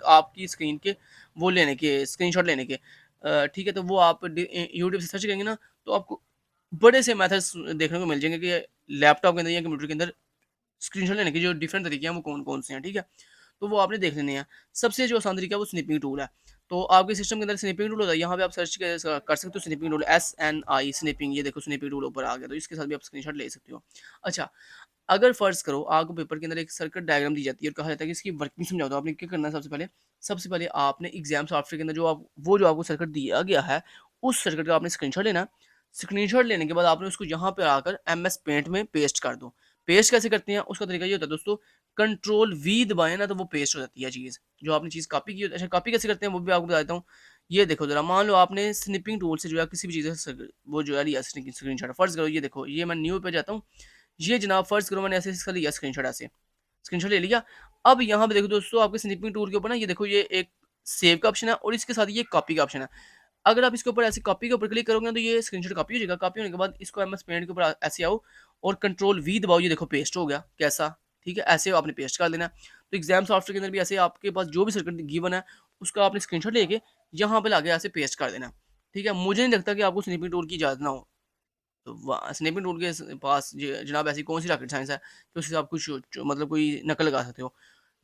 आपकी स्क्रीन के वो लेने के, स्क्रीनशॉट लेने के। ठीक है? तो वो आप यूट्यूब से सर्च करेंगे ना, तो आपको बड़े से मेथड्स देखने को मिल जाएंगे कि लैपटॉप के अंदर या कंप्यूटर के अंदर स्क्रीनशॉट लेने के जो डिफरेंट तरीके हैं वो कौन-कौन से हैं, ठीक है? तो वो आपने देख लेने हैं। सबसे जो आसान तरीका है वो स्निपिंग टूल है। तो आपके सिस्टम के अंदर स्निपिंग टूल होता है, यहाँ पे आप सर्च कर सकते हो स्निपिंग टूल, SNI स्निपिंग, ये देखो स्निपिंग टूल ऊपर आ गया, तो इसके साथ भी आप स्क्रीनशॉट ले सकते हो। अच्छा, अगर फ़र्ज़ करो आपको पेपर के अंदर एक सर्किट डायग्राम दी जाती है और कहा जाता है कि इसकी वर्किंग समझाओ, तो आपने क्या करना है सबसे पहले? सबसे पहले आपने एग्ज़ाम सॉफ्टवेयर के अंदर जो आपको सर्किट दिया गया है, उस सर्किट का आपने स्क्रीनशॉट लेना है। स्क्रीनशॉट लेने के बाद आपने उसको यहाँ पे आकर एमएस पेंट में पेस्ट कर दो। पेस्ट कैसे करते हैं? उसका तरीका ये होता है दोस्तों, कंट्रोल वी दबाएँ ना तो वो पेस्ट हो जाती है चीज़। जो आपने चीज़ कॉपी की अच्छा, कॉपी कैसे करते हैं वो भी आपको बता देता हूँ। ये देखो ज़रा, मान लो आपने स्निपिंग टूल से जो है किसी भी चीज़ का वो जो है लिया स्क्रीनशॉट। फ़र्ज़ करो ये देखो, ये मैं न्यू पे जाता हूँ। ये जनाब फ़र्ज़ करो मैंने ऐसे इसका लिया स्क्रीनशॉट ऐसे। स्क्रीनशॉट ले लिया। अब यहाँ पे देखो दोस्तों, आपके स्निपिंग टूल के ऊपर ना ये देखो, ये एक सेव का ऑप्शन है और इसके साथ ये कॉपी का ऑप्शन है। अगर आप इसके ऊपर ऐसे कॉपी के ऊपर क्लिक करोगे ना तो ये स्क्रीनशॉट कॉपी हो जाएगा। कॉपी होने के बाद इसको एमएस पेंट के ऊपर ऐसे आओ और कंट्रोल वी दबाओ, ये देखो पेस्ट हो गया। कैसा? ठीक है? ऐसे आपने पेस्ट कर देना है। तो एग्ज़ाम सॉफ्टवेयर के अंदर भी ऐसे आपके पास जो भी सर्किट गिवन है उसका आपने स्क्रीनशॉट लेके यहाँ पे लाके ऐसे पेस्ट कर देना है। ठीक है? मुझे नहीं लगता कि आपको स्निपिंग टूल की इजाज़त ना हो। तो स्निपिंग टूल के पास जनाब ऐसी कौन सी रॉकेट साइंस है कि उससे आप कुछ मतलब कोई नकल लगा सकते हो?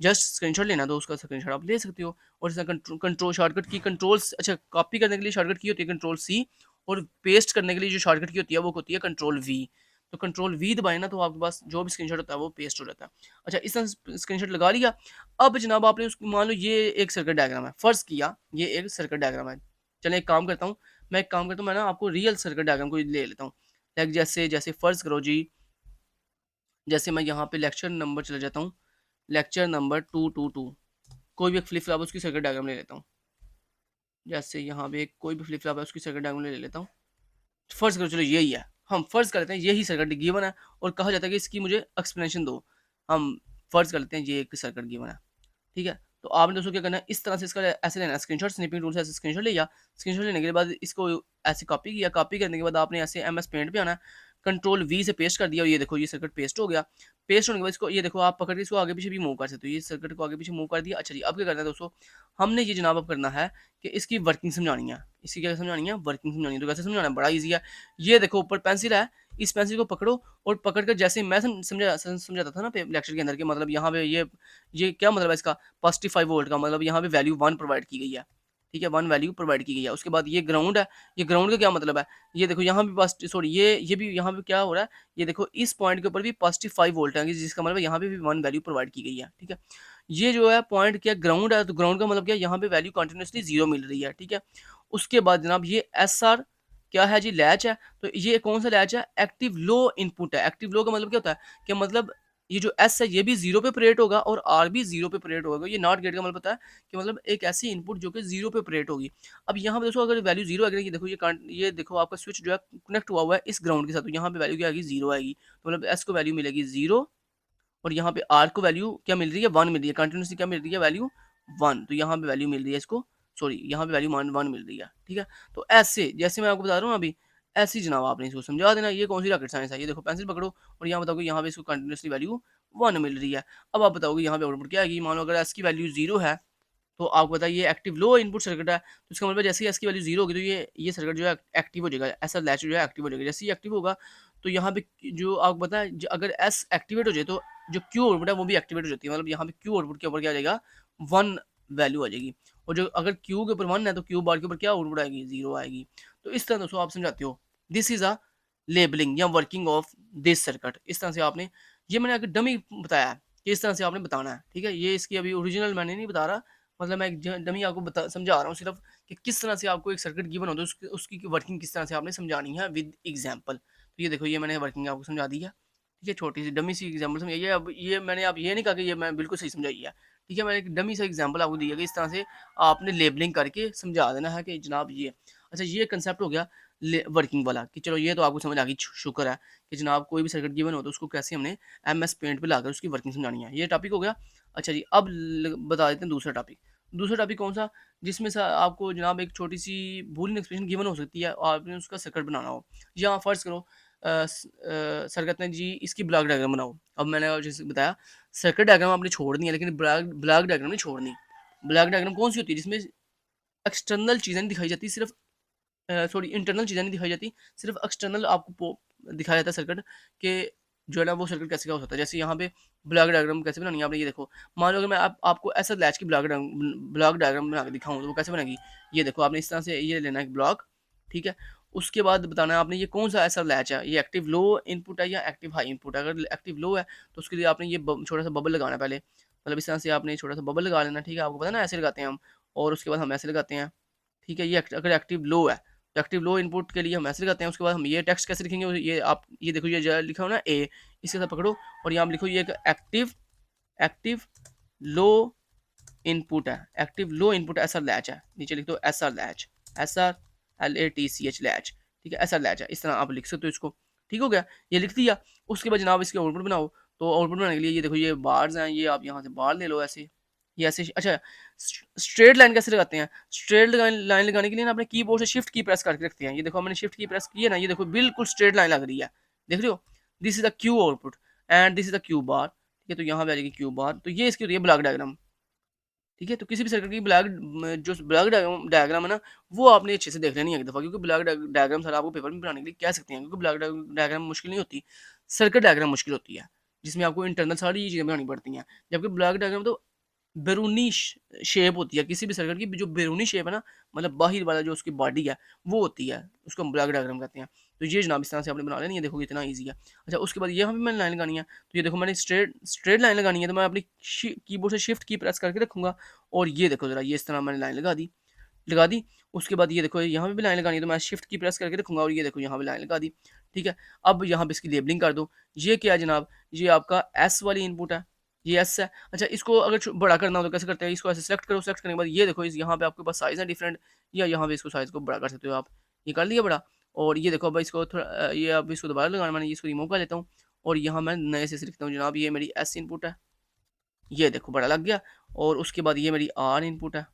जस्ट स्क्रीनशॉट लेना तो उसका स्क्रीनशॉट आप ले सकते हो। और इसका कंट्रोल शॉर्टकट की कंट्रोल्स, अच्छा, कॉपी करने के लिए शॉर्टकट की होती है कंट्रोल सी और पेस्ट करने के लिए जो शॉर्टकट की होती है वो होती है कंट्रोल वी। तो कंट्रोल वी दबाएं ना, तो आपके पास जो भी स्क्रीनशॉट होता है वो पेस्ट हो जाता है। अच्छा, इस तरह स्क्रीनशॉट लगा लिया। अब जनाब आपने उसको मान लो ये एक सर्किट डायग्राम है, फ़र्ज़ किया ये एक सर्किट डायग्राम है। चलें एक काम करता हूँ, मैं ना आपको रियल सर्किट डायग्राम को ले लेता हूँ। लाइक जैसे जैसे फ़र्ज़ करो जी, जैसे मैं यहाँ पे लेक्चर नंबर चला जाता हूँ, लेक्चर नंबर 222, कोई भी एक फ्लिप फ्लॉप उसकी सर्किट डायग्राम ले लेता हूँ। जैसे यहाँ पे कोई भी फ्लिप फ्लॉप है उसकी सर्किट डायग्राम ले लेता हूँ। फ़र्ज़ करो चलो यही है, हम फ़र्ज़ कर लेते हैं यही सर्किट गिवन है और कहा जाता है कि इसकी मुझे एक्सप्लेनेशन दो। हम फ़र्ज़ कर लेते हैं ये एक सर्किट गिवन है, ठीक है? तो आपने दोस्तों क्या करना है, इस तरह से इसका ऐसे लेना है स्क्रीनशॉट, स्निपिंग टूल से ऐसे स्क्रीनशॉट लिया, स्क्रीनशॉट लेने के बाद इसको ऐसे कॉपी किया, कॉपी करने के बाद आपने ऐसे एमएस पेंट पे आना है, कंट्रोल वी से पेस्ट कर दिया और ये देखो ये सर्किट पेस्ट हो गया। पेस्ट होने के बाद इसको ये देखो आप पकड़ के इसको आगे पीछे भी मूव कर सकते हो, ये सर्किट को आगे पीछे मूव कर दिया। अच्छा जी, अब क्या करना है दोस्तों, हमने ये जनाब अब करना है कि इसकी वर्किंग समझानी है। इसकी क्या समझानी है? वर्किंग समझानी है। तो कैसे समझाना है? बड़ा ईज़ी है। ये देखो ऊपर पेंसिल है, इस पेंसिल को पकड़ो और पकड़ कर जैसे मैं समझाता था ना लेक्चर के अंदर के मतलब यहाँ पे ये क्या मतलब है इसका, पॉजिटिव 5 वोल्ट का मतलब यहाँ पे वैल्यू 1 प्रोवाइड की गई है। ठीक है, 1 वैल्यू प्रोवाइड की गई है। उसके बाद ये ग्राउंड है, ये ग्राउंड का क्या मतलब है? ये देखो यहाँ भी सॉरी ये भी यहाँ पे क्या हो रहा है? ये देखो इस पॉइंट के ऊपर भी पॉजिटिव 5 वोल्ट है, जिसका मतलब यहाँ पे भी 1 वैल्यू प्रोवाइड की गई है। ठीक है, ये जो है पॉइंट क्या ग्राउंड है, तो ग्राउंड का मतलब क्या, यहाँ पे वैल्यू कंटिन्यूअसली 0 मिल रही है। ठीक है, उसके बाद जनाब ये एसआर क्या है जी, लैच है। तो ये कौन सा लैच है? एक्टिव लो इनपुट है। एक्टिव लो का मतलब क्या होता है कि मतलब ये जो एस है ये भी 0 पे ऑपरेट होगा और आर भी 0 पे ऑपरेट होगा। ये नॉट गेट का मतलब पता है कि मतलब एक ऐसी इनपुट जो कि 0 पे ऑपरेट होगी। अब यहाँ पे दोस्तों अगर वैल्यू 0 आएगी, ये देखो ये देखो आपका स्विच जो है कनेक्ट हुआ हुआ है इस ग्राउंड के साथ, तो यहाँ पे वैल्यू क्या आएगी? 0 आएगी। तो मतलब एस को वैल्यू मिलेगी 0 और यहाँ पे आर को वैल्यू क्या मिल रही है? 1 मिल रही है। कंटिन्यूसली क्या मिल रही है? वैल्यू 1। तो यहाँ पे वैल्यू मिल रही है इसको, सॉरी यहाँ पे वैल्यू 1 मिल रही है। ठीक है, तो ऐसे जैसे मैं आपको बता रहा हूँ अभी, ऐसे ही जनाब आपने इसको समझा देना। ये कौन सी रॉकेट साइंस है? ये देखो पेंसिल पकड़ो और यहाँ बताओगे यहाँ पे इसको कंटिन्यूसली वैल्यू 1 मिल रही है। अब आप बताओगे यहाँ पे आउटपुट क्या आएगी? मान लो अगर एस की वैल्यू 0 है, तो आपको पता है ये एक्टिव लो इनपुट सर्किट है, तो इसका मतलब जैसे ही एस की वैल्यू 0 होगी तो ये सर्किट जो है एक्टिव हो जाएगा, ऐसा लैच जो है एक्टिव हो जाएगा। जैसे ही एक्टिव होगा तो यहाँ पे जो आपको पता है अगर एस एक्टिवेट हो जाए तो जो क्यू आउटपुट है वो भी एक्टिवेट हो जाती है, मतलब यहाँ पे क्यू आउटपुट के ऊपर क्या आ जाएगा? 1 वैल्यू आ जाएगी। और जो अगर क्यू के ऊपर 1 है तो क्यू बार के ऊपर क्या आउटपुट आएगी? 0 आएगी। तो इस तरह दोस्तों आप समझाते हो, दिस इज अ लेबलिंग या वर्किंग ऑफ दिस सर्किट। इस तरह से आपने, ये मैंने अगर डमी बताया है कि इस तरह से आपने बताना है। ठीक है, ये इसकी अभी ओरिजिनल मैंने नहीं बता रहा, मतलब मैं एक डमी आपको समझा रहा हूँ सिर्फ कि किस तरह से आपको एक सर्किट गिवन होता है उसकी उसकी वर्किंग किस तरह से आपने समझानी है विद एग्जांपल। तो ये देखो ये मैंने वर्किंग आपको समझा दी है। ठीक है, छोटी सी डमी सी एग्जांपल समझाइए। अब ये मैंने अब ये नहीं कहा कि ये मैं बिल्कुल सही समझाई है। ठीक है, मैंने एक डमी सा एग्जांपल आपको दिया कि इस तरह से आपने लेबलिंग करके समझा देना है कि जनाब ये। अच्छा, ये कंसेप्ट हो गया वर्किंग वाला कि चलो ये तो आपको समझ आ गई, शुक्र है कि जनाब कोई भी सर्किट गिवन हो तो उसको कैसे हमने एमएस पेंट पे लाकर उसकी वर्किंग समझानी है। ये टॉपिक हो गया। अच्छा जी, अब बता देते हैं दूसरा टॉपिक। दूसरा टॉपिक कौन सा? जिसमें से आपको जनाब एक छोटी सी बूलियन एक्सप्रेशन गिवन हो सकती है और आपने उसका सर्किट बनाना हो। या फर्ज करो सर कहते हैं जी इसकी ब्लॉक डायग्राम बनाओ। अब मैंने जैसे बताया सर्किट डायग्राम आपने छोड़नी है लेकिन ब्लॉक डायग्राम नहीं छोड़नी। ब्लॉक डायग्राम कौन सी होती है? जिसमें एक्सटर्नल चीज़ें नहीं दिखाई जाती, सिर्फ सॉरी इंटरनल चीज़ें नहीं दिखाई जाती, सिर्फ एक्सटर्नल आपको दिखाया जाता है सर्किट के जो है ना वो सर्किट कैसे का हो सकता है। जैसे यहाँ पे ब्लॉक डायग्राम कैसे बनानी है आपने, ये देखो मान लो अगर मैं आपको ऐसा लैच की ब्लॉक डायग्राम बना के दिखाऊँ तो वो कैसे बनेगी? ये देखो आपने इस तरह से ये लेना है एक ब्लॉक। ठीक है, उसके बाद बताना है आपने ये कौन सा ऐसा लैच है, ये एक्टिव लो इनपुट है या एक्टिव हाई इनपुट है। अगर एक्टिव लो है तो उसके लिए आपने ये छोटा सा बबल लगाना है पहले, मतलब इस तरह से आपने छोटा सा बबल लगा लेना। ठीक है, आपको पता है ना ऐसे लगाते हैं हम, और उसके बाद हम ऐसे लगाते हैं। ठीक है, ये अगर एक्टिव लो है तो एक्टिव लो इनपुट के लिए हम ऐसे लगाते हैं। उसके बाद हम ये टेक्स्ट कैसे लिखेंगे? ये आप ये देखो ये जो लिखा हो ना ए, इसके साथ पकड़ो और यहाँ लिखो ये एक्टिव एक्टिव लो इनपुट है, active low input SR latch है। नीचे लिख दो SR latch, SR LATCH latch. ठीक है, एसआर लैच है, इस तरह आप लिख सकते हो इसको। ठीक हो गया, ये लिख दिया। उसके बाद जनाब इसके आउटपुट बनाओ। तो आउटपुट बनाने के लिए ये देखो ये बार्स हैं, ये आप यहाँ से बार ले लो ऐसे, ये ऐसे। अच्छा, स्ट्रेट लाइन कैसे लगाते हैं? स्ट्रेट लाइन लगाने के लिए ना अपने कीबोर्ड से शिफ्ट की प्रेस करके रखते हैं। ये देखो मैंने शिफ्ट की प्रेस की है ना, ये देखो बिल्कुल स्ट्रेट लाइन लग रही है, देख रहे हो? This is the Q output and this is the Q bar. ठीक है, तो यहाँ पे आ जाएगी क्यू बार। तो ये इसकी होती है ब्लॉक डायग्राम। ठीक है, तो किसी भी सर्किट की जो ब्लॉक डायग्राम है ना वो आपने अच्छे से देख लेनी है एक दफ़ा, क्योंकि ब्लॉक डायग्राम सर आपको पेपर में बनाने के लिए कह सकते हैं, क्योंकि ब्लॉक डायग्राम मुश्किल नहीं होती, सर्किट डायग्राम मुश्किल होती है जिसमें आपको इंटरनल सारी चीज़ें बनानी पड़ती हैं। जबकि ब्लॉक डायग्राम तो बैरूनी शेप होती है किसी भी सर्कल की, जो बैरूनी शेप है ना, मतलब बाहर वाला जो उसकी बॉडी है वो होती है, उसको हम ब्लॉक डायग्राम कहते हैं। तो ये जनाब इस तरह से आपने बना लेनी है, देखो इतना ईजी है। अच्छा, उसके बाद यहाँ पे मैंने लाइन लगानी है, तो ये देखो मैंने स्ट्रेट स्ट्रेट लाइन लगानी है, तो मैं अपनी कीबोर्ड से शिफ्ट की प्रेस करके रखूंगा, और ये देखो जरा, ये इस तरह मैंने लाइन लगा दी। उसके बाद ये देखो यहाँ पे भी लाइन लगानी है, तो मैं शिफ्ट की प्रेस करके रखूंगा, और ये देखो यहाँ पे लाइन लगा दी। ठीक है, अब यहाँ पे इसकी लेबलिंग कर दो। ये क्या है जनाब, ये आपका एस वाली इनपुट है, ये एस है। अच्छा, इसको अगर बड़ा करना हो तो कैसे करते हैं, इसको ऐसे सेलेक्ट करो, सेलेक्ट करने के बाद ये देखो यहाँ पे आपके पास साइज है डिफरेंट, या यहाँ पे इसको साइज को बड़ा कर सकते हो आप, ये कर लिया बड़ा। और ये देखो अब इसको थोड़ा ये अब इसको दोबारा लगाना, मैंने इसको रिमूव कर लेता हूँ, और यहाँ मैं नए से लिखता हूँ जनाब, ये मेरी एस इनपुट है, ये देखो बड़ा लग गया। और उसके बाद ये मेरी आर इनपुट है,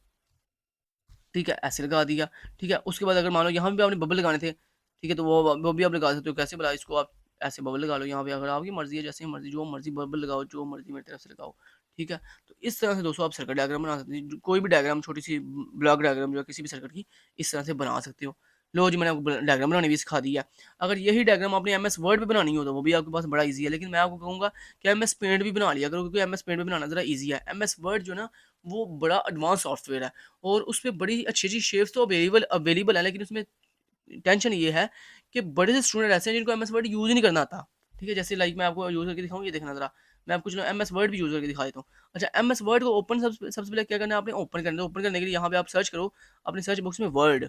ठीक है, ऐसे लगा दिया। ठीक है, उसके बाद अगर मान लो यहाँ पे भी आपने बबल लगाने थे, ठीक है, तो वो भी आप लगा सकते हो। कैसे, बोला इसको आप ऐसे बबल लगा लो यहाँ पे, अगर आपकी मर्जी है, जैसे मर्जी जो मर्जी बबल लगाओ, जो मर्जी मेरी तरफ से लगाओ। ठीक है, तो इस तरह से दोस्तों आप सर्किट डायग्राम बना सकते हो, कोई भी डायग्राम, छोटी सी ब्लॉक डायग्राम जो है किसी भी सर्किट की, इस तरह से बना सकते हो। लो जी, मैंने आपको डायग्राम बनानी भी सिखा दी है। अगर यही डायग्राम आपने एम एस वर्ड पे बनानी हो तो वो भी आपके पास बड़ा ईजी है, लेकिन मैं आपको कहूँगा कि एम एस पेंट भी बना लिया करो, क्योंकि एम एस पेंट भी बनाना ज़रा ईजी है। एम एस वर्ड जो ना, वो बड़ा एडवांस सॉफ्टवेयर है, और उसपे बड़ी अच्छी-अच्छी शेप्स तो अवेलेबल अवेलेबल है, लेकिन उसमें टेंशन ये है कि बड़े से स्टूडेंट ऐसे हैं जिनको एमएस वर्ड यूज़ ही नहीं करना आता। ठीक है, जैसे लाइक मैं आपको यूज़ करके दिखाऊँ, ये देखना ज़रा, मैं आपको चलो एमएस वर्ड भी यूज़ करके दिखा देता हूँ। अच्छा, एमएस वर्ड को ओपन सबसे पहले क्या करना है आपने, ओपन करना है। ओपन करने के लिए यहाँ पे आप सर्च करो अपने सर्च बॉक्स में वर्ड।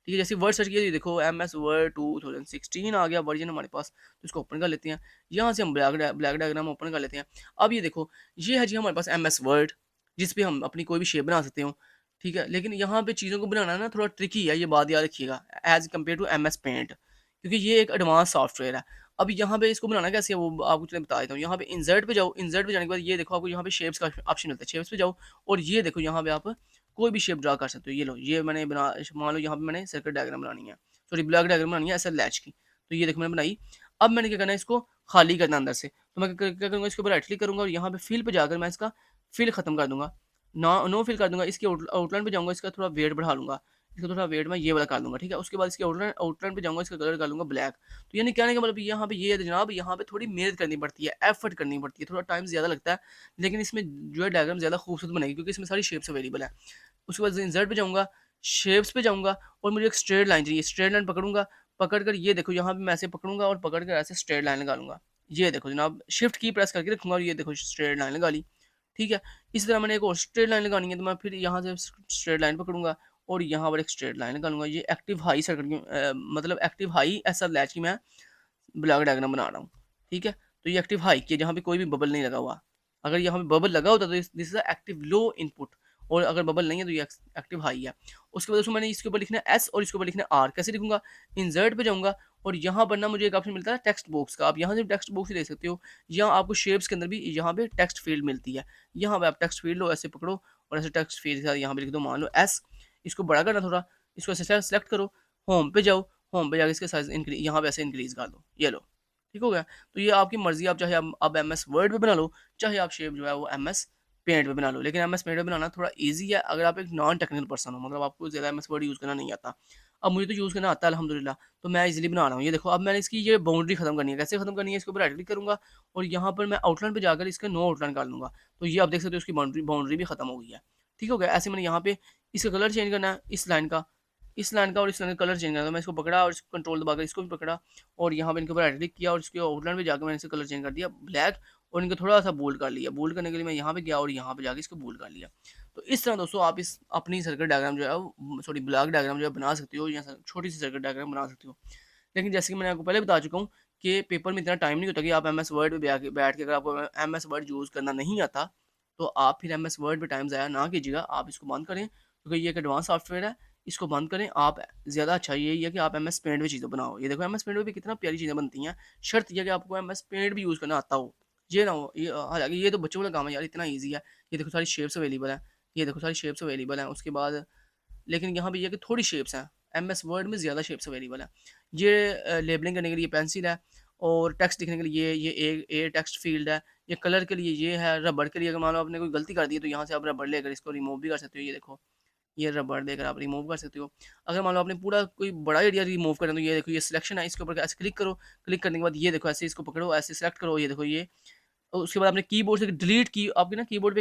ठीक है, जैसे वर्ड सर्च किया, ये देखो एमएस वर्ड 2016 आ गया वर्जन हमारे पास, तो इसको ओपन कर लेते हैं। यहाँ से हम ब्लैक डायग्राम ओपन कर लेते हैं। अब ये देखो, ये है जी हमारे पास एमएस वर्ड, जिस पे हम अपनी कोई भी शेप बना सकते हो। ठीक है, लेकिन यहाँ पे चीज़ों को बनाना ना थोड़ा ट्रिकी है, ये बात याद रखिएगा, as compared to MS paint, क्योंकि ये एक एडवांस सॉफ्टवेयर है। अब यहाँ पे इसको बनाना कैसे है वो आपको चलिए बता देता हूँ। यहाँ पे इंसर्ट पे जाओ, इंसर्ट पे जाने के बाद ये देखो आपको यहाँ पे शेप्स का ऑप्शन मिलता है, शेप्स पे जाओ, और ये देखो यहाँ पे आप कोई भी शेप ड्रा कर सकते हो। ये लो, ये मैंने बना, मान लो यहाँ पे मैंने सर्किट डायग्राम बनानी है, सॉरी ब्लॉक डायग्राम बनानी है ऐसा लैच की, तो ये देखो मैंने बनाई। अब मैंने क्या करना है, इसको खाली करना अंदर से, तो मैं क्या करूँगा, इसके ऊपर राइट क्लिक करूँगा, और यहाँ पे फिल पे जाकर मैं इसका फिल खत्म कर दूंगा, नो फिल कर दूंगा। इसके आउटलाइन पे जाऊंगा, इसका थोड़ा वेट बढ़ा लूंगा, इसका थोड़ा वेट मैं ये वाला कर लूंगा। ठीक है, उसके बाद इसके आउटलाइन आउटलाइन पे जाऊंगा, इसका कलर कर लूंगा ब्लैक। तो यानी कहने का मतलब यहाँ पे ये है जनाब, यहाँ पे थोड़ी मेहनत करनी पड़ती है, एफर्ट करनी पड़ती है, थोड़ा टाइम ज़्यादा लगता है, लेकिन इसमें जो है डायग्राम ज़्यादा खूबसूरत बनेगी, क्योंकि इसमें सारी शेप्स अवेलेबल है। उसके बाद इंसर्ट पे जाऊँगा, शेप्स पे जाऊँगा, और मुझे एक स्ट्रेट लाइन चाहिए, स्ट्रेट लाइन पकड़ूँगा, पकड़ कर ये देखो यहाँ पे मैं ऐसे पकड़ूँगा, और पकड़ कर ऐसे स्ट्रेट लाइन लगा लूँगा। ये देखो जनाब, शिफ्ट की प्रेस करके रखूँगा, और ये देखो स्ट्रेट लाइन लगा ली। ठीक है, इसी तरह मैंने एक और स्ट्रेट लाइन लगानी है, तो मैं फिर यहाँ से स्ट्रेट लाइन पकड़ूँगा, और यहाँ पर एक स्ट्रेट लाइन लगा लूँगा। ये एक्टिव हाई सर्किट की मतलब एक्टिव हाई ऐसा लैच की मैं ब्लॉक डायग्राम बना रहा हूँ। ठीक है, तो ये एक्टिव हाई की है, जहाँ पे कोई भी बबल नहीं लगा हुआ। अगर यहाँ पे बबल लगा होता तो this is active low input, और अगर बबल नहीं है तो ये एक्टिव हाई है। उसके बाद उसमें मैंने इसके ऊपर लिखना है एस, और इसके ऊपर लिखना है आर। कैसे लिखूंगा, इंसर्ट पे जाऊंगा, और यहाँ पर ना मुझे एक ऑप्शन मिलता है टेक्स्ट बॉक्स का, आप यहाँ से टेक्स्ट बॉक्स ही ले सकते हो, या आपको शेप्स के अंदर भी यहाँ पे टेक्स्ट फील्ड मिलती है। यहाँ पे आप टेक्स्ट फील्ड लो, ऐसे पकड़ो, और ऐसे टेक्स्ट फील्ड के साथ यहाँ पे लिख दो, मान लो एस। इसको बड़ा करना थोड़ा, इसको ऐसे सेलेक्ट करो, होम पे जाओ, होम पे जाकर इसके साइज इंक्रीज यहाँ पे ऐसे इंक्रीज कर दो, ये लो, ठीक हो गया। तो ये आपकी मर्जी, आप चाहे आप एम एस वर्ड पे बना लो, चाहे आप शेप जो है वो एम एस पेंट पे बना लो, लेकिन एम एस पेंट पे बनाना थोड़ा ईजी है अगर आप एक नॉन टेक्निकल पर्सन हो, मतलब आपको ज़्यादा एम एस वर्ड यूज़ करना नहीं आता। अब मुझे तो यूज़ करना आता है अल्हम्दुलिल्लाह, तो मैं इजीली बना रहा हूँ। ये देखो, अब मैंने इसकी ये बाउंड्री खत्म करनी है, कैसे खत्म करनी है, इसके ऊपर राइट क्लिक करूँगा, और यहाँ पर मैं आउटलाइन पे जाकर इसका नो आउटलाइन कर लूँगा, तो ये आप देख सकते हो उसकी बाउंड्री बाउंड्री भी खत्म हो गई है। ठीक हो गया, ऐसे मैंने यहाँ पे इसका कलर चेंज करना है, इस लाइन का, इस लाइन का और इस लाइन का कलर चेंज करना है। तो मैं इसको पकड़ा और इसको कंट्रोल दबाकर इसको भी पकड़ा, और यहाँ पे इनके ऊपर राइट क्लिक किया, और इसके आउटलाइन पे जाकर मैंने इसका कलर चेंज कर दिया ब्लैक, और इनको थोड़ा सा बोल्ड कर लिया। बोल्ड करने के लिए मैं यहाँ पे गया, और यहाँ पे जाके इसको बोल्ड कर लिया। तो इस तरह दोस्तों आप इस अपनी सर्किट डायग्राम जो है, सॉरी ब्लॉक डायग्राम जो है बना सकते हो, या छोटी सी सर्किट डायग्राम बना सकते हो। लेकिन जैसे कि मैंने आपको पहले बता चुका हूँ कि पेपर में इतना टाइम नहीं होता कि आप एम एस वर्ड पे बैठ के अगर आपको एम एस वर्ड यूज़ करना नहीं आता, तो आप फिर एम एस वर्ड पे टाइम ज़ाया ना कीजिएगा, आप इसको बंद करें, क्योंकि ये एक एडवांस सॉफ्टवेयर है। इसको बंद करें आप, ज़्यादा अच्छा यही है कि आप एम एस पेंट में चीज़ें बनाओ। ये देखो एम एस पेंट में भी कितना प्यारी चीज़ें बनती हैं, शर्त यह कि आपको एम एस पेंट भी यूज़ करना आता हो। ये ना हो ये, हालांकि ये तो बच्चों वाला काम है यार, इतना ईजी है। ये देखो सारी शेप्स अवेलेबल है, ये देखो सारी शेप्स अवेलेबल हैं। उसके बाद लेकिन यहाँ पे ये कि थोड़ी शेप्स हैं, एम एस वर्ड में ज़्यादा शेप्स अवेलेबल है। ये लेबलिंग करने के लिए पेंसिल है, और टेक्स्ट लिखने के लिए ये ए टेक्स्ट फील्ड है। ये कलर के लिए ये है, रबड़ के लिए अगर मान लो आपने कोई गलती कर दी है, तो यहाँ से आप रबड़ लेकर इसको रिमूव भी कर सकते हो। ये देखो, ये रबड़ देकर आप रिमूव कर सकते हो। अगर मान लो आपने पूरा कोई बड़ा एरिया रिमूव करना है, तो ये देखो ये सिलेक्शन है, इसके ऊपर ऐसे क्लिक करो, क्लिक करने के बाद ये देखो ऐसे इसको पकड़ो, ऐसे सेलेक्ट करो, ये देखो ये और उसके बाद आपने कीबोर्ड से डिलीट की, आपके ना कीबोर्ड पे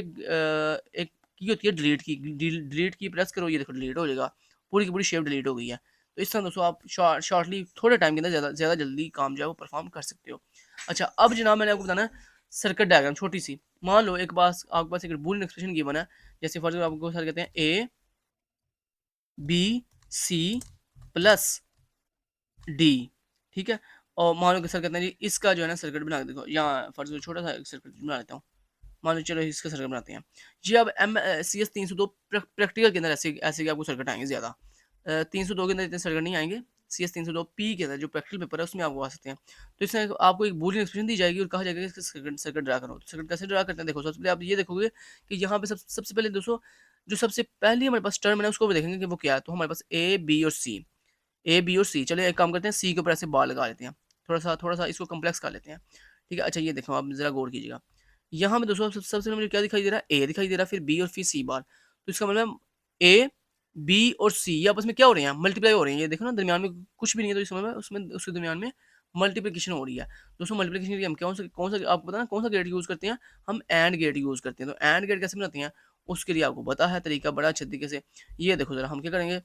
एक की होती है डिलीट की, डिलीट की प्रेस करो, ये देखो डिलीट हो जाएगा, पूरी की पूरी शेप डिलीट हो गई है। तो इस तरह दोस्तों आप शॉर्टली थोड़े टाइम के अंदर ज़्यादा ज़्यादा जल्दी काम जो है वो परफॉर्म कर सकते हो। अच्छा, अब जनाब मैंने आपको बताना है सर्किट डायग्राम छोटी सी। मान लो एक पास आपके पास एक बूलियन एक्सप्रेशन गिवन है, जैसे फॉर एग्जाम्पल आपको सर कहते हैं A B C plus D, ठीक है। और मान लो कि सर कहते हैं जी इसका जो है ना सर्किट बना के देखो, यहाँ फर्ज छोटा सा सर्किट बना लेता हूँ। मान लो चलो इसका सर्किट बनाते हैं जी। अब CS 302 प्रैक्टिकल के अंदर ऐसे ऐसे कि आपको सर्किट आएंगे ज़्यादा, 302 के अंदर इतने सर्किट नहीं आएंगे। CS 302 P के अंदर जो प्रैक्टिकल पेपर है उसमें आपको आ सकते हैं। तो इसमें आपको एक बूलियन एक्सप्रेशन दी जाएगी और कहा जाएगा कि इसका सर्किट ड्रा करो। तो सर्किट कैसे ड्रा करते हैं, देखो सबसे पहले आप ये देखोगे कि यहाँ पे सबसे पहले दोस्तों जो सबसे पहली हमारे पास टर्म है उसको भी देखेंगे कि वो क्या है। तो हमारे पास ए बी और सी, चलिए एक काम करते हैं, सी के ऊपर ऐसे बार लगा लेते हैं, थोड़ा सा इसको कम्प्लेक्स कर लेते हैं, ठीक है। अच्छा ये देखो आप जरा गौर कीजिएगा, यहाँ में दोस्तों सबसे पहले मुझे क्या दिखाई दे रहा है, ए दिखाई दे रहा है, फिर बी और फिर सी बार। तो इसका मतलब ए बी और सी ये आपस में क्या हो रहे हैं, मल्टीप्लाई हो रहे हैं। ये देखो ना दरमियान में कुछ भी नहीं है, तो इस समय में उसमें उसके दरमियान में मल्टीप्लिकेशन हो रही है। दोस्तों मल्टीप्लिकेशन के लिए हम कौन सा आपको पता ना कौन सा गेट यूज करते हैं, हम एंड गेट यूज करते हैं। तो एंड गेट कैसे बनाते हैं उसके लिए आपको पता है तरीका बड़ा अच्छे तरीके से। ये देखो जरा हम क्या करेंगे,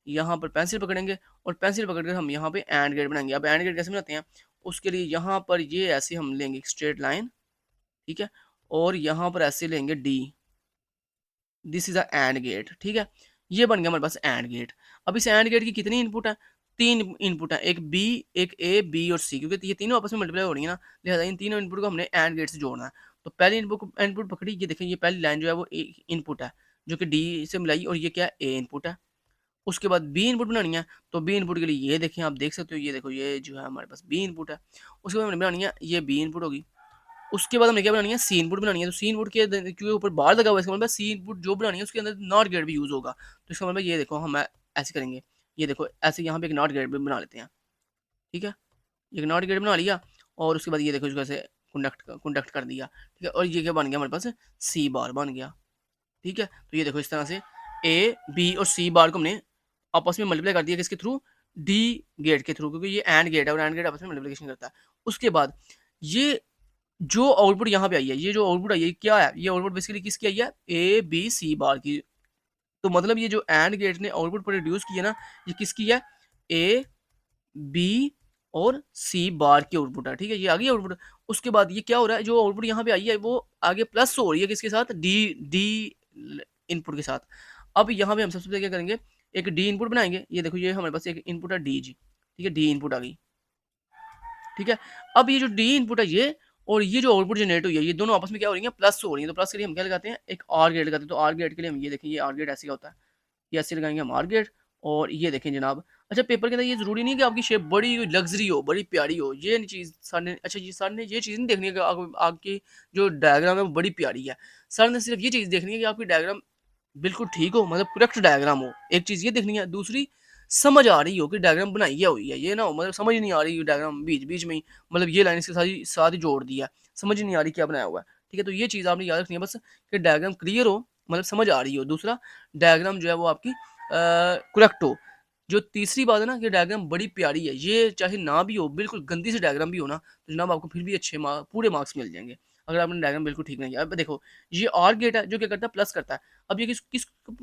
यहाँ पर पेंसिल पकड़ेंगे और पेंसिल पकड़कर हम यहाँ पे एंड गेट बनाएंगे। अब एंड गेट कैसे बनाते हैं, उसके लिए यहाँ पर ये ऐसे हम लेंगे स्ट्रेट लाइन, ठीक है, और यहाँ पर ऐसे लेंगे D, this is a and gate, ठीक है। ये बन गया हमारे पास एंड गेट। अब इस एंड गेट की कितनी इनपुट है, 3 इनपुट है, एक बी एक ए बी और सी, क्योंकि ये तीनों आपस में मल्टीप्लाई हो रही है ना, लिहाजा इन तीनों इनपुट को हमने एंड गेट से जोड़ना है। तो पहली इनपुट पकड़ी, ये देखें ये पहली लाइन जो है वो इनपुट है जो कि डी से मिलाई, और ये क्या है ए इनपुट है। उसके बाद बी इनपुट बनानी है, तो बी इनपुट के लिए ये देखें आप देख सकते हो, ये देखो ये जो है हमारे पास बी इनपुट है। उसके बाद हमने बनानी है ये बी इनपुट होगी। उसके बाद हमने क्या बनानी है, सी इनपुट बनानी है। तो सी इनपुट के क्योंकि ऊपर बार लगा हुआ है, इसका मतलब सी इनपुट जो बनानी है उसके अंदर नॉट गेट भी यूज होगा। तो इसका मतलब ये देखो हम ऐसे करेंगे, ये देखो ऐसे यहाँ पे एक नॉट गेट भी बना लेते हैं, ठीक है। एक नॉट गेट बना लिया और उसके बाद ये देखो इसको ऐसे कंडक्ट कर दिया, ठीक है। और ये क्या बन गया हमारे पास, सी बार बन गया, ठीक है। तो ये देखो इस तरह से ए बी और सी बार को हमने आपस में मल्टीप्लाई कर दिया किसके थ्रू, डी गेट के थ्रू, क्योंकि ये एंड गेट है और एंड गेट आपस में मल्टीप्लिकेशन करता है। उसके बाद ये जो आउटपुट यहाँ पे आई है, ये जो आउटपुट आई है क्या है, ये आउटपुट बेसिकली किसकी आई है, ए बी सी बार की। तो मतलब ये जो एंड गेट ने आउटपुट प्रोड्यूस किया ना, ये किसकी है, ए बी और सी बार की आउटपुट है, ठीक है। ये आ गई आउटपुट। उसके बाद ये क्या हो रहा है, जो आउटपुट यहाँ पे आई है वो आगे प्लस हो रही है किसके साथ, डी डी इनपुट के साथ। अब यहाँ पे हम सबसे पहले क्या करेंगे, एक डी इनपुट बनाएंगे। ये देखो ये हमारे पास एक इनपुट है डी जी, ठीक है, डी इनपुट आ गई, ठीक है। अब ये जो डी इनपुट है ये और ये जो आउटपुट जनरेट हुई है, ये दोनों आपस में क्या हो रही है, प्लस हो रही है। तो प्लस के लिए हम क्या लगाते हैं, एक आर गेट लगाते हैं। तो आर गेट के लिए हम ये देखें, ये आर गेट ऐसे का होता है, ये ऐसे लगाएंगे हम आर गेट। और ये देखें जनाब, अच्छा पेपर के अंदर ये जरूरी नहीं है कि आपकी शेप बड़ी लग्जरी हो, बड़ी प्यारी हो, ये नहीं चीज़ सर ने, अच्छा ये सर ने ये चीज़ नहीं देखनी है कि आपकी जो डायग्राम है वो बड़ी प्यारी है। सर ने सिर्फ ये चीज़ देखनी है कि आपकी डायग्राम बिल्कुल ठीक हो, मतलब करेक्ट डायग्राम हो। एक चीज़ ये देखनी है, दूसरी समझ आ रही हो कि डायग्राम बनाई क्या हुई है। ये ना हो मतलब समझ नहीं आ रही डायग्राम बीच में ही, मतलब ये लाइन इसके साथ ही जोड़ दिया, समझ नहीं आ रही क्या बनाया हुआ है, ठीक है। तो ये चीज़ आपने याद रखनी है बस, कि डायग्राम क्लियर हो, मतलब समझ आ रही हो। दूसरा डायग्राम जो है वो आपकी करेक्ट हो। जो तीसरी बात है ना कि डायग्राम बड़ी प्यारी है, ये चाहे ना भी हो, बिल्कुल गंदी से डायग्राम भी हो ना, तो जनाब आपको फिर भी अच्छे पूरे मार्क्स मिल जाएंगे अगर आपने डायग्राम बिल्कुल ठीक नहीं किया। अब देखो ये आर गेट है जो क्या करता है, प्लस करता है। अब ये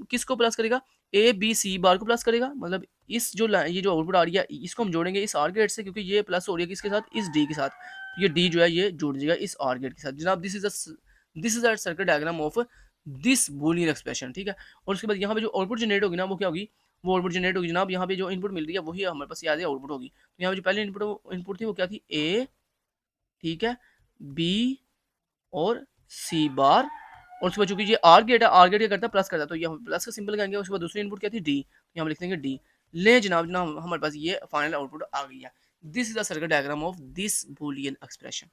किसको प्लस करेगा, ए बी सी बार को प्लस करेगा। मतलब इस जो ये जो आउटपुट आ रही है इसको हम जोड़ेंगे इस आर गेट से, क्योंकि ये प्लस हो रही है किसके साथ, इस डी के साथ। तो ये डी जो है ये जुड़ जाएगा इस आर गेट के साथ। जनाब this is a circuit diagram of this Boolean expression, ठीक है। और उसके बाद यहाँ पे जो आउटपुट जनरेट होगी ना वो क्या होगी, वो आउटपुट जनरेट होगी जनाब, यहाँ पे जो इनपुट मिल रही है वही हमारे पास याद है आउटपुट होगी। तो यहाँ पे जो पहले इनपुट थी वो क्या थी, ए, ठीक है, बी और सी बार। और उसके बाद चूंकि ये आर गेट है, आर गेट क्या करता है, प्लस करता है, तो यहाँ प्लस का सिंबल लगाएंगे। उसके बाद दूसरी इनपुट क्या थी, डी, तो यहाँ लिख देंगे डी। ले जनाब हमारे पास ये फाइनल आउटपुट आ गई है। This is the circuit diagram of this Boolean expression,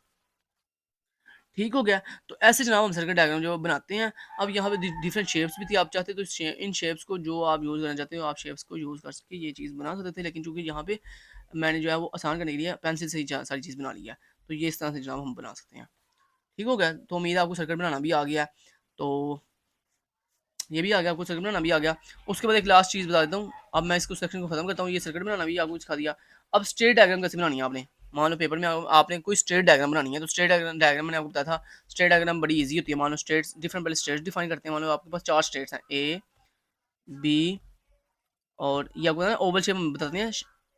ठीक हो गया। तो ऐसे जनाब हम सर्किट डायग्राम जो बनाते हैं। अब यहाँ पे डिफरेंट शेप्स भी थी, आप चाहते तो इन शेप्स को जो आप यूज़ करना चाहते हो आप शेप्स को यूज़ कर सके, ये चीज़ बना सकते थे। लेकिन चूंकि यहाँ पे मैंने जो है वो आसान करने के लिए पेंसिल से ही सारी चीज़ बना लिया, तो ये इस तरह से जनाब हम बना सकते हैं, ठीक हो गया। तो उम्मीद है आपको सर्किट बनाना भी आ गया, तो ये भी आ गया, आपको सर्किट बनाना भी आ गया। उसके बाद एक लास्ट चीज़ बता देता हूँ, अब मैं इसको सेक्शन को खत्म करता हूँ। ये सर्किट बनाना भी आपको सिखा दिया। अब स्टेट डायग्राम कैसे बनानी है आपने, मान लो पेपर में आपने कोई स्टेट डायग्राम बनानी है, तो स्टेट डायग्राम मैंने आपको बताया था, स्टेट डायग्राम बड़ी ईजी होती है। मान लो स्टेट्स डिफरेंट, पहले स्टेट्स डिफाइन करते हैं। मान लो आपके पास 4 स्टेट्स हैं, ए, बी और ये आपको ना ओवल शेप में बताते हैं।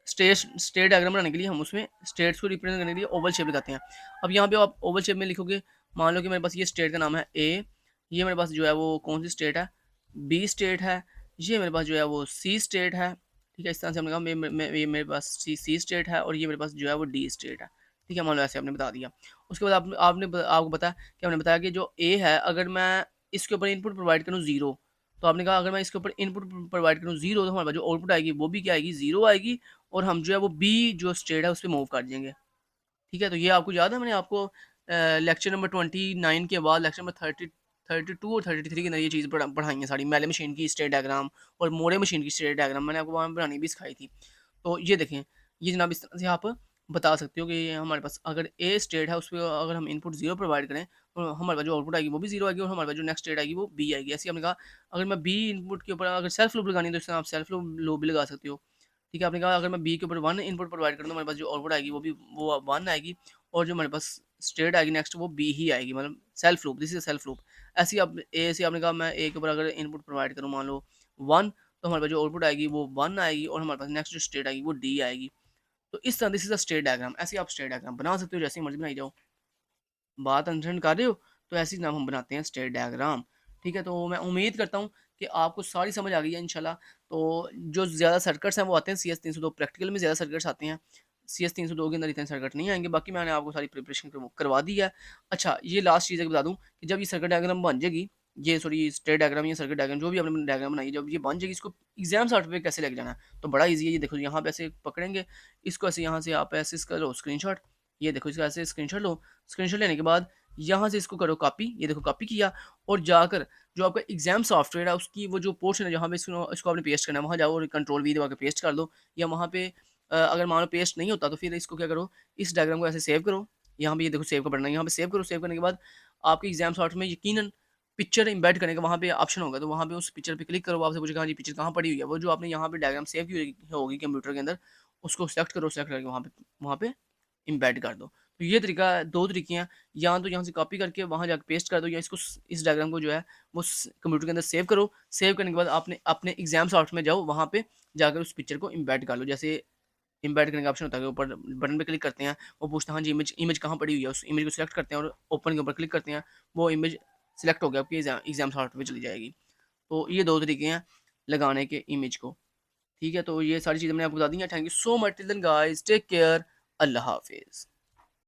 स्टेट डायग्राम बनाने के लिए हम उसमें स्टेट्स को रिप्रेजेंट करने के लिए ओवल शेप लगाते हैं। अब यहाँ पे आप ओवल शेप में लिखोगे, मान लो कि मेरे पास ये स्टेट का नाम है ए, ये मेरे पास जो है वो कौन सी स्टेट है, बी स्टेट है, ये मेरे पास जो है वो सी स्टेट है। ठीक है, इस तरह से हमने कहा ये मेरे पास सी स्टेट है और ये मेरे पास जो है वो डी स्टेट है। ठीक है, मान लो ऐसे आपने बता दिया। उसके बाद आपको पता कि हमने बताया कि जो ए है, अगर मैं इसके ऊपर इनपुट प्रोवाइड करूँ 0, तो आपने कहा अगर मैं इसके ऊपर इनपुट प्रोवाइड करूँ 0, तो हमारे पास जो आउटपुट आएगी वो भी क्या आएगी, 0 आएगी। और हम जो है वो बी जो स्टेट है उस पर मूव कर देंगे। ठीक है, तो ये आपको याद है, मैंने आपको लेक्चर नंबर 29 के बाद लेक्चर नंबर 32 और 33 के अंदर ये चीज़ पढ़ाई है सारी। मेले मशीन की स्टेट डायग्राम और मोरे मशीन की स्टेट डायग्राम मैंने आपको वहाँ बनानी भी सिखाई थी। तो ये देखें, ये जनाब इस तरह से आप बता सकते हो कि हमारे पास अगर ए स्टेट है, उस पर अगर हम इनपुट 0 प्रोवाइड करें, तो हमारे पास जो आउटपुट आएगी वो भी 0 आएगी और हमारे पास जो नेक्स्ट स्टेट आएगी वो बी आएगी। ऐसे हमने कहा अगर मैं बी इनपुट के ऊपर अगर सेल्फ लूप लगानी है, तो इसमें आप सेल्फ लूप भी लगा सकते हो। ठीक है, आपने कहा अगर मैं बी के ऊपर 1 इनपुट प्रोवाइड करूँ, तो हमारे पास जो आउटपुट आएगी वो 1 आएगी और जो हमारे पास स्टेट आएगी नेक्स्ट वो बी ही आएगी, मतलब self loop, this is self loop. ऐसे ही आप ए से आपने कहा मैं ए के ऊपर अगर इनपुट प्रोवाइड करूँ मान लो 1, तो हमारे पास जो आउटपुट आएगी वो 1 आएगी और हमारे पास नेक्स्ट जो स्टेट आएगी वो डी आएगी। तो इस तरह this is a state diagram. ऐसे आप स्टेट डायग्राम बना सकते हो, जैसे मर्जी बनाई जाओ। बात अंडरस्टैंड कर रहे हो? तो ऐसे ही नाम हम बनाते हैं स्टेट डायग्राम। ठीक है, तो मैं उम्मीद करता हूँ कि आपको सारी समझ आ गई है इंशाल्लाह। तो जो ज़्यादा सर्किट्स हैं वो आते हैं CS 302, प्रैक्टिकल में ज़्यादा सर्किट्स आते हैं। CS 302 के अंदर इतने सर्किट नहीं आएंगे, बाकी मैंने आपको सारी प्रिपरेशन करवा दी है। अच्छा, ये लास्ट चीज़ बता दूँ कि जब ये सर्किट डायग्राम बन जाएगी, ये सॉरी स्टेट डायग्राम या सर्किट डायग्राम जो भी आपने डायग्राम बनाई, जब ये बन जाएगी, इसको एग्जाम सॉफ्टवेयर कैसे लेके जाना है, तो बड़ा ईजी है। ये देखो, यहाँ पे ऐसे पकड़ेंगे इसको, ऐसे यहाँ से आप ऐसे इसका लो स्क्रीनशॉट। ये देखो, इसका ऐसे स्क्रीनशॉट लो। स्क्रीनशॉट लेने के बाद यहाँ से इसको करो कॉपी, ये देखो कॉपी किया, और जाकर जो आपका एग्जाम सॉफ्टवेयर है उसकी वो जो पोर्शन है जहाँ पे इसको आपने पेस्ट करना है, वहाँ जाओ और कंट्रोल वी दबा के पेस्ट कर दो। या वहाँ पे अगर मान लो पेस्ट नहीं होता, तो फिर इसको क्या करो, इस डायग्राम को ऐसे सेव करो। यहाँ पे ये देखो सेव का बटन है, यहाँ पे सेव करो। सेव करने के बाद आपके एग्जाम सॉफ्टवेयर में यकीनन पिक्चर इम्बेड करने का वहाँ पे ऑप्शन होगा, तो वहाँ पे उस पिक्चर पे क्लिक करो। आपसे पूछेगा हाँ जी पिक्चर कहाँ पड़ी हुई है, वो जो आपने यहाँ पे डायग्राम सेव की होगी कंप्यूटर के अंदर, उसको सेलेक्ट करो। सेलेक्ट करके वहाँ पे इम्बेड कर दो। तो ये तरीका, 2 तरीके हैं, या तो यहाँ से कॉपी करके वहाँ जाके पेस्ट कर दो, या इसको इस डायग्राम को जो है वो कंप्यूटर के अंदर सेव करो। सेव करने के बाद आपने अपने एग्जाम सॉफ्टवेयर में जाओ, वहाँ पे जाकर उस पिक्चर को इम्बेड कर लो। जैसे इम्बेड करने का ऑप्शन होता है, ऊपर बटन पे क्लिक करते हैं, वो पूछता है हाँ जी इमेज कहाँ पड़ी हुई है, उस इमेज को सिलेक्ट करते हैं और ओपन के ऊपर क्लिक करते हैं, वो इमेज सिलेक्ट हो गया, आपकी एग्जाम सॉफ्टवेयर में चली जाएगी। तो ये 2 तरीके हैं लगाने के इमेज को। ठीक है, तो ये सारी चीज़ें मैंने आपको बता दी हैं। Thank you so much, till then guys, take care, अल्लाह हाफिज़।